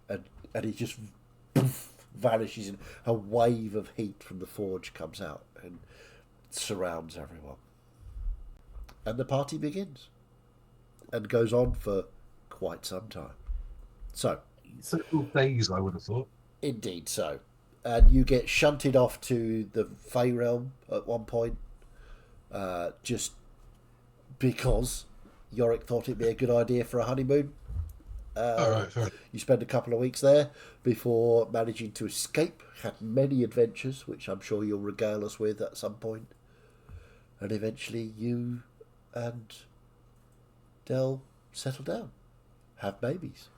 And he just poof, vanishes, and a wave of heat from the forge comes out and surrounds everyone. And the party begins and goes on for quite some time. So, Several days, I would have thought. indeed so. And you get shunted off to the Fey Realm at one point, just because Yorick thought it'd be a good idea for a honeymoon. All right, fair enough. You spend a couple of weeks there before managing to escape. Had many adventures, which I'm sure you'll regale us with at some point. And eventually you and Del settle down, have babies,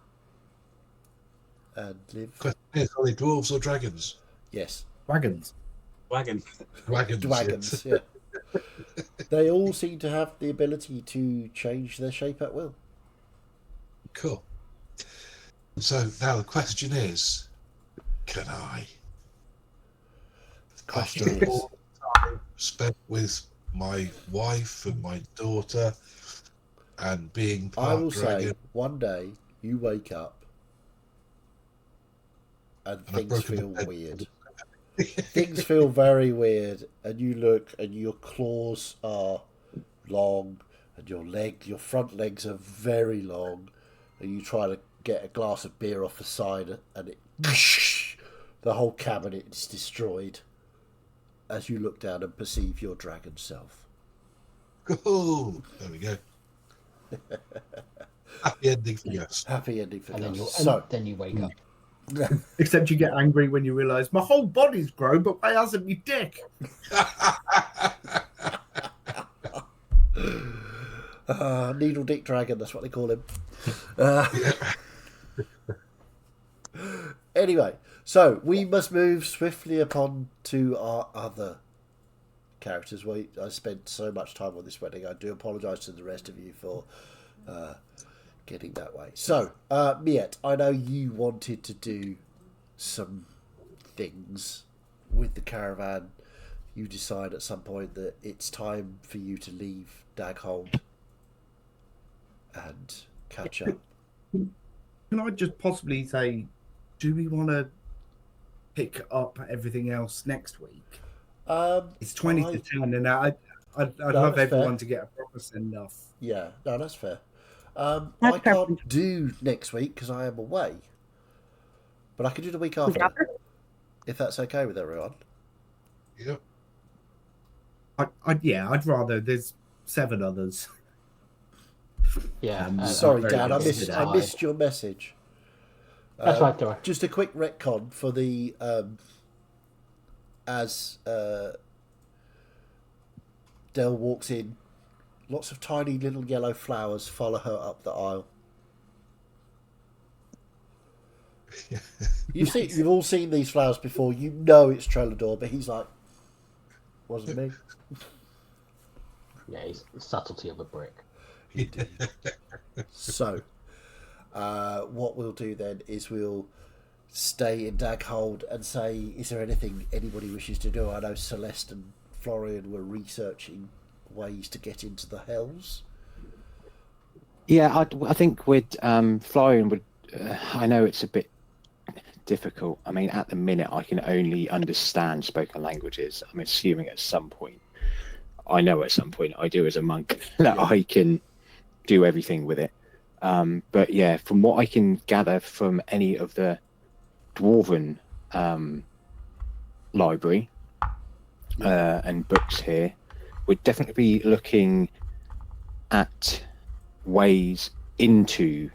and live. Question is, are they dwarves or dragons? Yes, Wagons. Wagon. Dragons. dragons. yes. Yeah, they all seem to have the ability to change their shape at will. Cool. So now the question is, can I? Question After is, all the time spent with my wife and my daughter and being I part will dragon, say, one day you wake up and and I've things broken feel the bed. weird. Things feel very weird, and you look, and your claws are long, and your front legs are very long, and you try to get a glass of beer off the side, and it, the whole cabinet is destroyed as you look down and perceive your dragon self. Oh, there we go. Happy ending for us. Happy ending for And then, us. then you wake up. Except you get angry when you realise my whole body's grown, but why hasn't my dick? Needle Dick Dragon, that's what they call him. Anyway, so we must move swiftly upon to our other characters. I spent so much time on this wedding. I do apologise to the rest of you for getting that way. So, Miet, I know you wanted to do some things with the caravan. You decide at some point that it's time for you to leave Daghold and catch up. Can I just possibly say, do we want to pick up everything else next week? It's 20 to 10, and I'd love that's everyone fair. to get a proper send-off. Yeah, no, that's fair. That's I fair. can't do next week because I am away, but I can do the week after, if that's okay with everyone. Yep. I'd rather. There's 7 others. Yeah. Sorry, very Dan, I interested. missed your message. That's right, Dora. Just a quick retcon for the as Del walks in, lots of tiny little yellow flowers follow her up the aisle. You've all seen these flowers before. You know it's Trelador, but he's like, wasn't me. Yeah, it's the subtlety of a brick. So, what we'll do then is we'll stay in Daghold and say, is there anything anybody wishes to do? I know Celeste and Florian were researching ways to get into the Hells. Yeah, I think with Florian would. I know it's a bit difficult. I mean, at the minute, I can only understand spoken languages. I'm assuming at some point, I know at some point I do as a monk that I can do everything with it. But yeah, from what I can gather from any of the dwarven library and books here, we're definitely be looking at ways into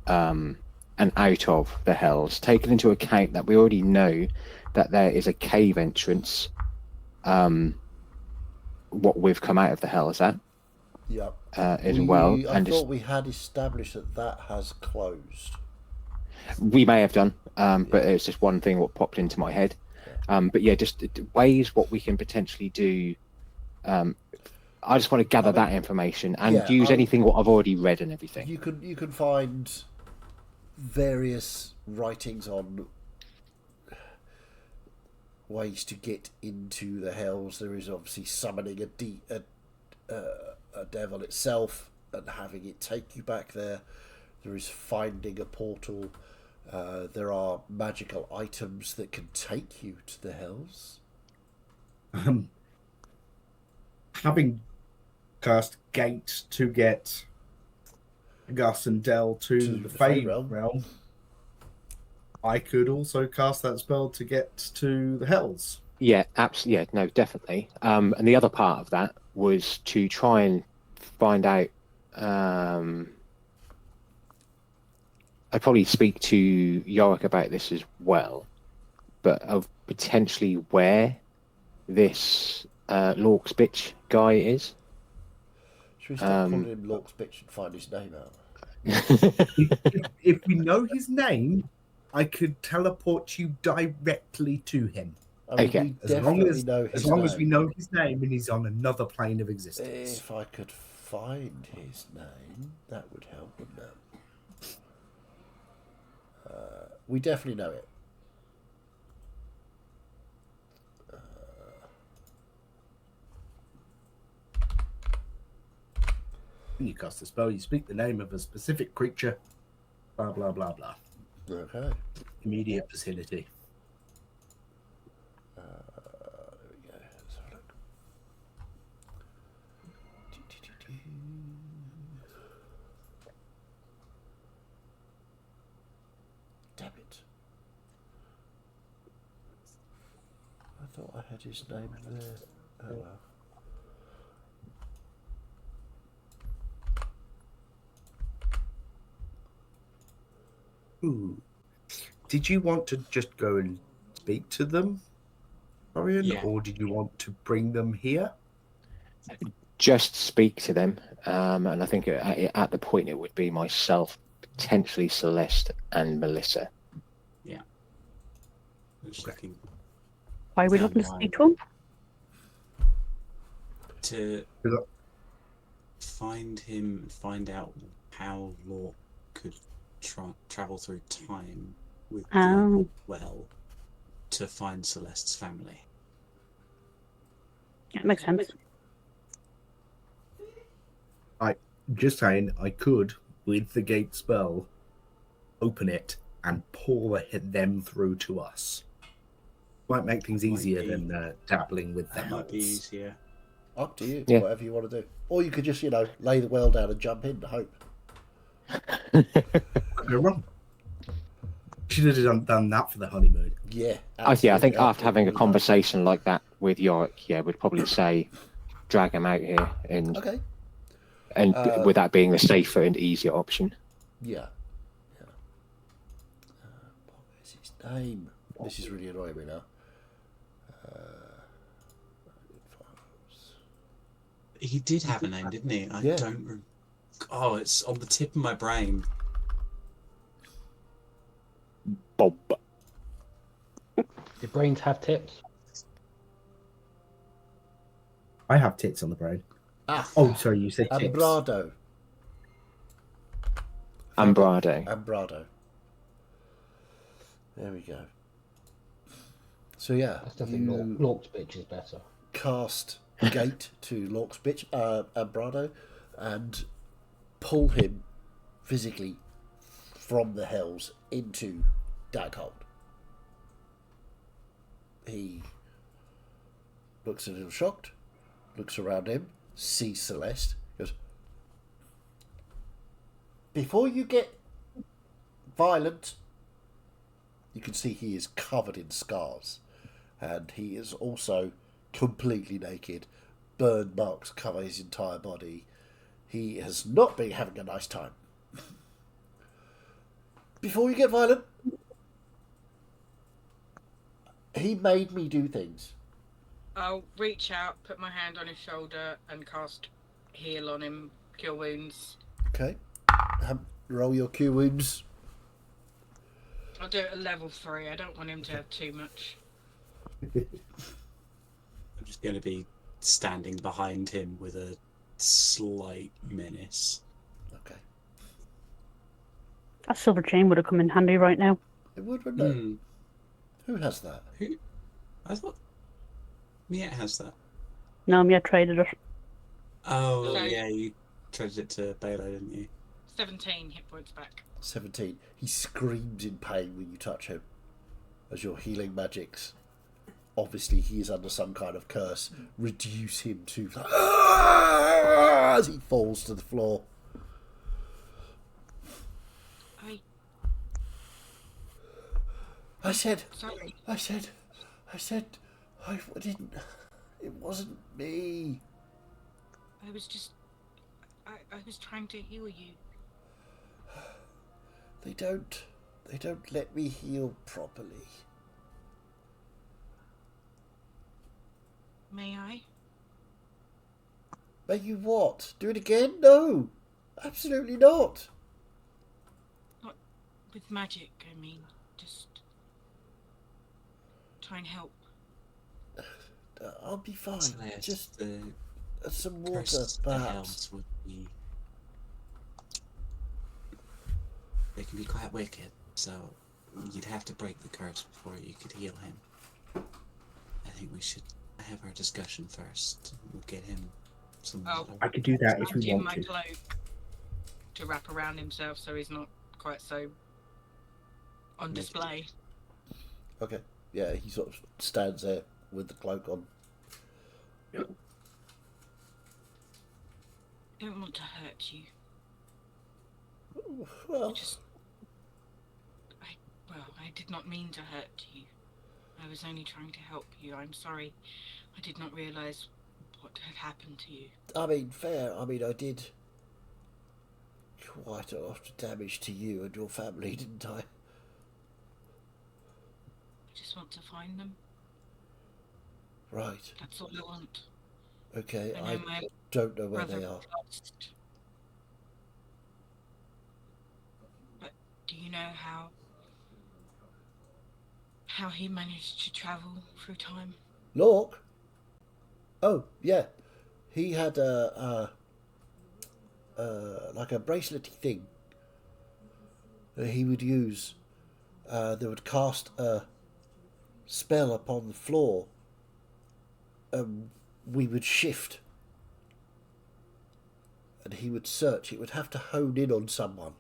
and out of the Hells, taking into account that we already know that there is a cave entrance what we've come out of the Hells at. Yep. As well. I And thought we had established that has closed. we may have done, but it's just one thing what popped into my head. But yeah, just ways what we can potentially do. I just want to gather that information and use anything what I've already read and everything. You can find various writings on ways to get into the hells. There is obviously summoning a devil itself and having it take you back there. There is finding a portal. There are magical items that can take you to the hells. Having cast Gate to get Gus and Del to the Fey realm, I could also cast that spell to get to the hells. Yeah, absolutely. Yeah, no, definitely. And the other part of that was to try and find out. I'd probably speak to Yorick about this as well, but of potentially where this Lork's bitch guy is. Should we start calling him Lork's bitch and find his name out? If we know his name, I could teleport you directly to him. I mean, Okay. we definitely know his name. As we know his name and he's on another plane of existence. If I could find his name, that would help, wouldn't it? We definitely know it. When you cast a spell, you speak the name of a specific creature. Blah, blah, blah, blah. Okay. Immediate vicinity. There we go. Let's have a look. Damn it. I thought I had his name there. Oh well. Ooh. Did you want to just go and speak to them, Orion, Yeah. or did you want to bring them here? Just speak to them, and I think at the point it would be myself, potentially Celeste and Melissa. Yeah. I'm just looking Why are we down looking to the speak line to him? to Yeah. find him, find out how Lork could travel through time with Oh. well to find Celeste's family. That makes sense. Just saying, I could, with the gate spell, open it and pull them through to us. Might make things easier be. than dabbling with the That might be hells. easier. Up to you, Yeah. whatever you want to do. Or you could just, lay the well down and jump in and hope. You're wrong. Should have done that for the honeymoon. Yeah. I think absolutely. after having a Absolutely. conversation like that with Yorick, yeah, we'd probably say drag him out here, and Okay. with that being the safer and easier option. Yeah. What is his name? This is really annoying me now. He did have a name, didn't he? I Yeah. don't. Oh, it's on the tip of my brain. Bob. Do brains have tips? I have tits on the brain. Ah. Oh, sorry, you said tits. Ambrado. Ambrado. Ambrado. There we go. So yeah, That's definitely Lork's bitch is better. cast Gate to Lork's bitch, Ambrado, and pull him physically from the hells into Daghold. He looks a little shocked, looks around him, sees Celeste, goes, "Before you get violent," you can see he is covered in scars, and he is also completely naked. Burn marks cover his entire body. He has not been having a nice time. Before you get violent, he made me do things. I'll reach out, put my hand on his shoulder, and cast heal on him, cure wounds. Okay. Roll your Q wounds. I'll do it at level 3. I don't want him to have too much. I'm just going to be standing behind him with a slight menace. Okay. A silver chain would have come in handy right now. It would, wouldn't it? Hmm. Who has that? Who? I thought Miet has that. No, me, I traded it. Oh, So- yeah, you traded it to Balo, didn't you? 17 hit points back. 17. He screams in pain when you touch him as your healing magics. Obviously, he is under some kind of curse. Reduce him to as he falls to the floor. Sorry. I didn't. It wasn't me. I was just... I was trying to heal you. They don't let me heal properly. May I? May you what? Do it again? No, absolutely not. Not with magic, I mean. Just... try and help. I'll be fine. Celeste, Just the some water, curses of the perhaps. hells would be... They can be quite wicked, so you'd have to break the curse before you could heal him. I think we should have our discussion first. We'll get him some Oh. water. I could do that if Hand we him want my to. cloak to wrap around himself so he's not quite so on display. Okay. Yeah, he sort of stands there with the cloak on. I don't want to hurt you. Well, I did not mean to hurt you. I was only trying to help you. I'm sorry. I did not realise what had happened to you. I mean, fair. I mean, I did quite a lot of damage to you and your family, didn't I? I just want to find them. Right. That's all I want. Okay, I know my don't know where brother they are. was lost. But do you know how he managed to travel through time? Lork? Oh, yeah. He had like a bracelety thing that he would use. That would cast a spell upon the floor. We would shift. And he would search. It would have to hone in on someone.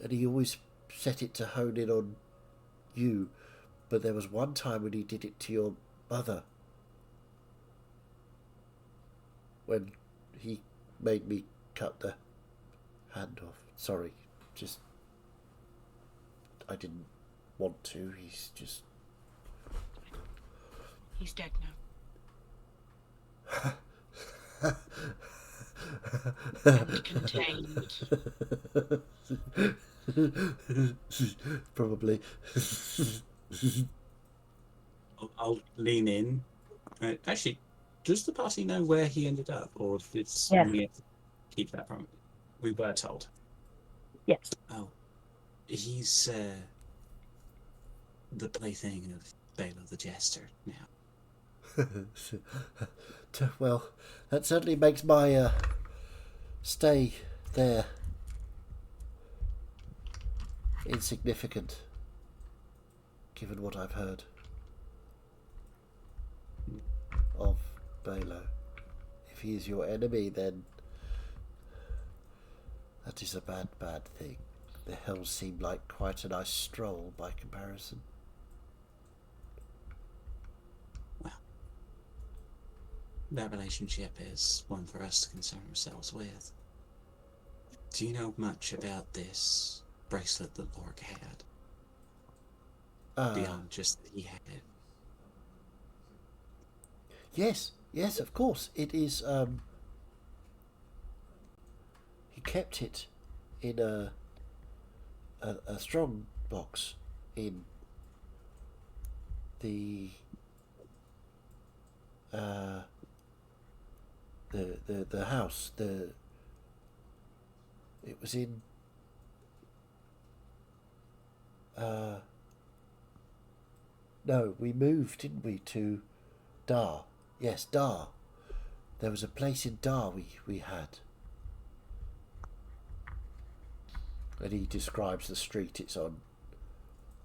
And he always set it to hone in on you. But there was one time when he did it to your mother. When he made me cut the hand off. Sorry, just... I didn't want to. He's just... He's dead now. And contained. Probably. I'll lean in. Actually, does the party know where he ended up, or did Yes. we keep that from? We were told. Yes. Oh, he's the plaything of Balo the Jester now. Well, that certainly makes my stay there insignificant, given what I've heard of Balo. If he is your enemy, then that is a bad, bad thing. The hells seem like quite a nice stroll by comparison. That relationship is one for us to concern ourselves with. Do you know much about this bracelet that Lork had? Beyond just that he had it. Yes, yes, of course. It is, he kept it in a strong box in the house. It was in no, we moved, didn't we, to Dar? Yes, Dar. There was a place in Dar we had. And he describes the street it's on.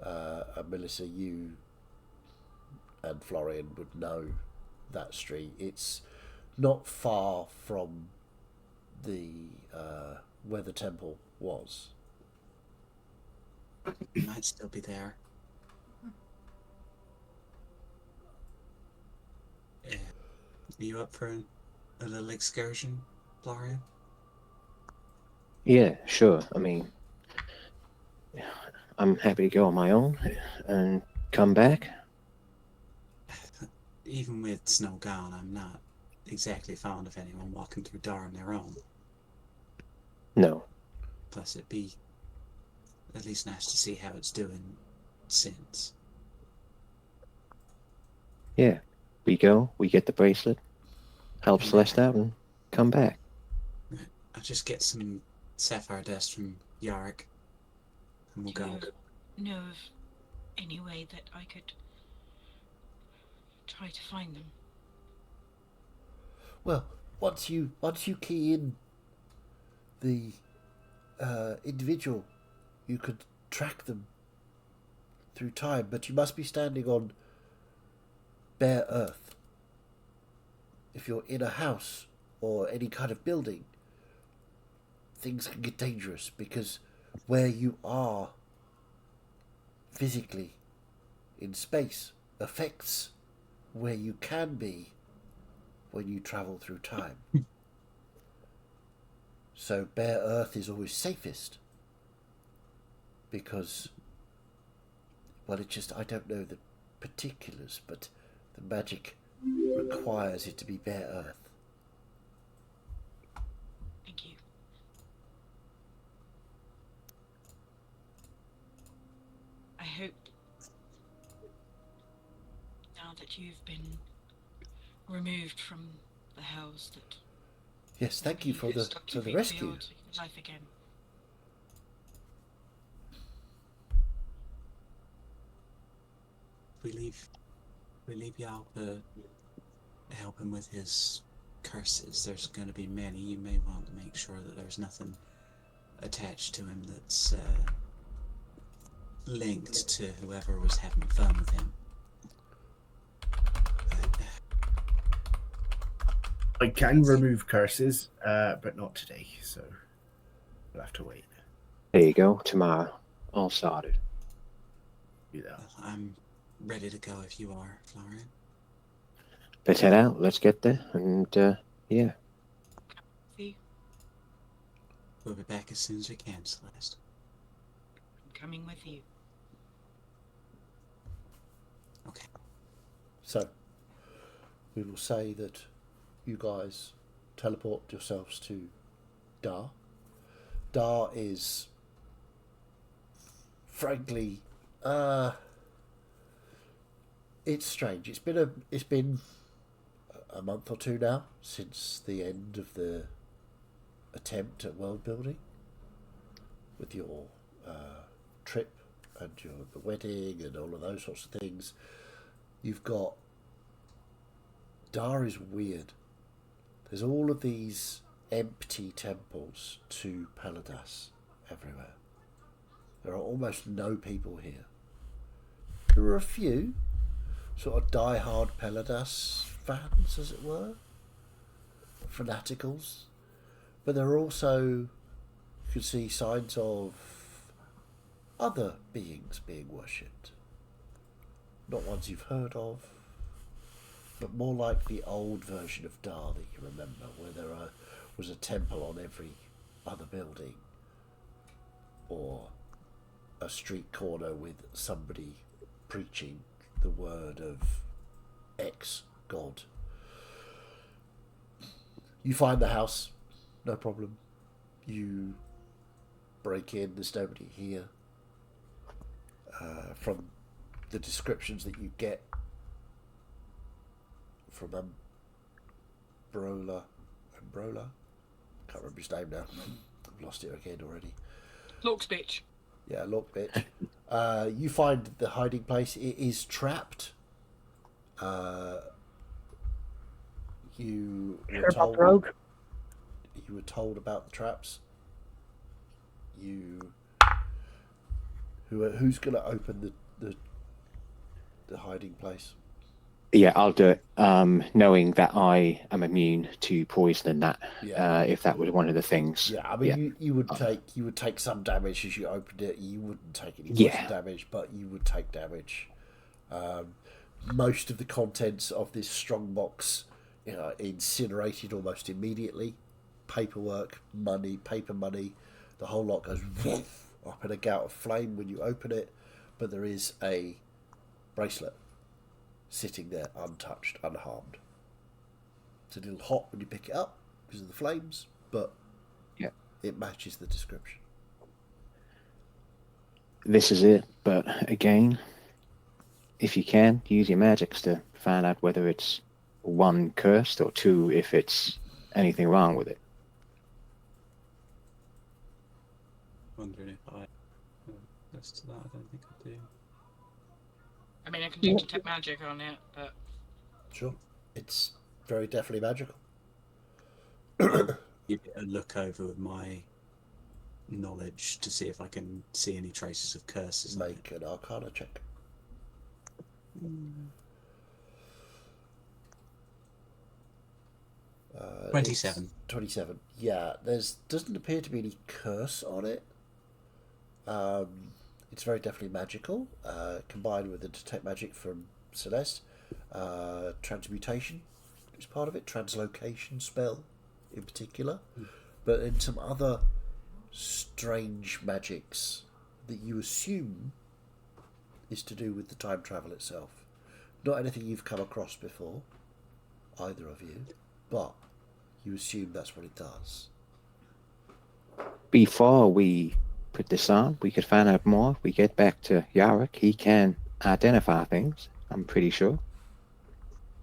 And Melissa, you and Florian would know that street. It's not far from the where the temple was. It might still be there. Yeah. Are you up for a little excursion, Florian? Yeah, sure. I mean, I'm happy to go on my own and come back. Even with snow gone, I'm not exactly fond of anyone walking through Dar on their own. No. Plus, it'd be at least nice to see how it's doing since. Yeah. We go, we get the bracelet, help Celeste out, and come back. I'll just get some sapphire dust from Yarrick, and we'll Do go. you know of any way that I could try to find them? Well, once you key in the individual, you could track them through time, but you must be standing on bare earth. If you're in a house or any kind of building, things can get dangerous because where you are physically in space affects where you can be when you travel through time. So bare earth is always safest because, well, it just, I don't know the particulars, but the magic requires it to be bare earth. Thank you. I hope now that you've been removed from the hells that Yes, thank you for the rescue. rebuild life again. We leave Yal to help him with his curses. There's going to be many. You may want to make sure that there's nothing attached to him that's linked to whoever was having fun with him. I can remove curses, but not today, so we'll have to wait. There you go. Tomorrow. All sorted. Do that. I'm ready to go if you are, Florian. Let's head out. Let's get there. And, yeah. See, We'll be back as soon as we can, Celeste. I'm coming with you. Okay. So, we will say that you guys teleport yourselves to Dar. Dar is, frankly, it's strange. It's been a month or two now since the end of the attempt at world building with your trip and the wedding and all of those sorts of things. You've got Dar is weird. There's all of these empty temples to Peladas everywhere. There are almost no people here. There are a few sort of die-hard Peladas fans, as it were, fanaticals, but there are also, you can see signs of other beings being worshipped. Not ones you've heard of, but more like the old version of Dar that you remember, where there was a temple on every other building, or a street corner with somebody preaching the word of X God. You find the house, no problem. You break in, there's nobody here. From the descriptions that you get from Ambrola, can't remember his name now. I've lost it again already. Looks bitch. Yeah, look, bitch. You find the hiding place. It is trapped. You were told. You were told about the traps. You Who's going to open the hiding place? Yeah, I'll do it. Knowing that I am immune to poison and that, if that was one of the things. Yeah, I mean, you would take some damage as you opened it. You wouldn't take any poison damage, but you would take damage. Most of the contents of this strong box, incinerated almost immediately. Paperwork, paper money, the whole lot goes up in a gout of flame when you open it. But there is a bracelet sitting there untouched, unharmed. It's a little hot when you pick it up because of the flames, but it matches the description. This is it, but again, if you can, use your magics to find out whether it's one, cursed, or two, if it's anything wrong with it. Wondering if I close to that. I don't think I do. I mean, I can do detect magic on it, but Sure, it's very definitely magical. Give it a look over with my knowledge to see if I can see any traces of curses. Make an Arcana check. 27. 27. Yeah, doesn't appear to be any curse on it. It's very definitely magical, combined with the detect magic from Celeste. Transmutation is part of it, translocation spell in particular, but then some other strange magics that you assume is to do with the time travel itself. Not anything you've come across before, either of you, but you assume that's what it does. Before we put this on, we could find out more. If we get back to Yarick, he can identify things, I'm pretty sure.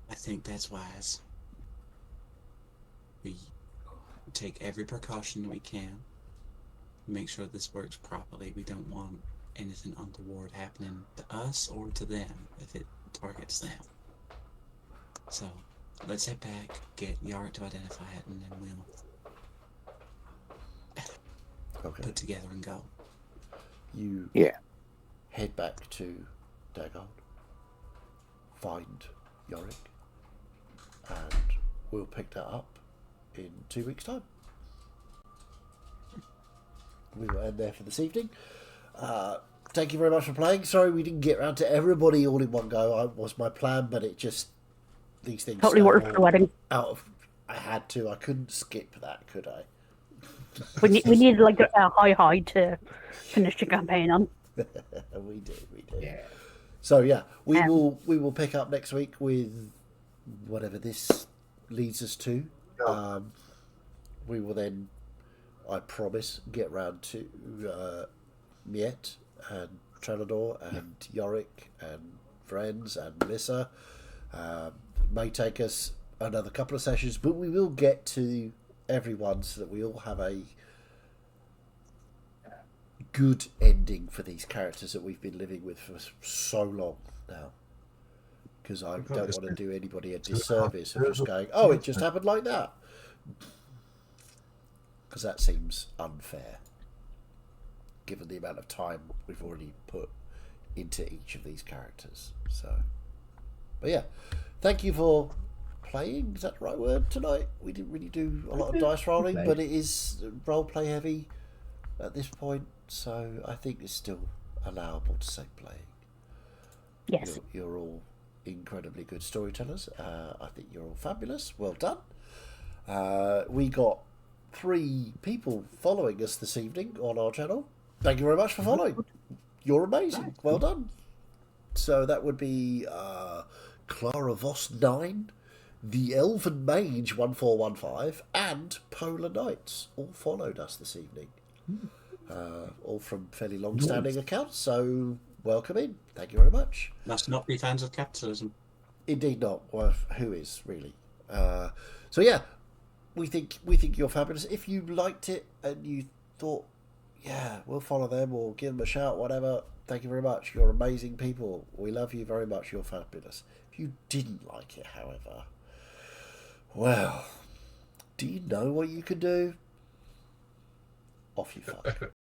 I think that's wise. We take every precaution we can. Make sure this works properly. We don't want anything untoward happening to us or to them if it targets them. So let's head back, get Yarick to identify it, and then we'll put together and go. You head back to Dagon, find Yorick, and we'll pick that up in 2 weeks' time. We will end there for this evening. Thank you very much for playing. Sorry we didn't get around to everybody all in one go. Was my plan, but it just, these things Totally worked for the wedding. I had to. I couldn't skip that, could I? We needed like a high to finish the campaign on. we did. Yeah. So yeah, we will pick up next week with whatever this leads us to. We will then, I promise, get round to Miet and Trenador and Yorick and friends and Melissa. May take us another couple of sessions, but we will get to everyone so that we all have a good ending for these characters that we've been living with for so long now. Because I don't want to do anybody a disservice of just going, oh, it just happened like that. Because that seems unfair, given the amount of time we've already put into each of these characters. So, but yeah, thank you for playing. Is that the right word tonight? We didn't really do a lot of dice rolling, but it is role play heavy at this point, so I think it's still allowable to say playing. Yes. You're all incredibly good storytellers. I think you're all fabulous. Well done. We got 3 people following us this evening on our channel. Thank you very much for following. You're amazing. Well done. So that would be Clara Voss 9, The Elven Mage 1415, and Polar Knights all followed us this evening. All from fairly long-standing accounts, so welcome in. Thank you very much. Must not be fans of capitalism. Indeed not. Well, who is, really? So yeah, we think you're fabulous. If you liked it and you thought, yeah, we'll follow them or give them a shout, whatever, thank you very much. You're amazing people. We love you very much. You're fabulous. If you didn't like it, however, well, do you know what you can do? Off you fuck.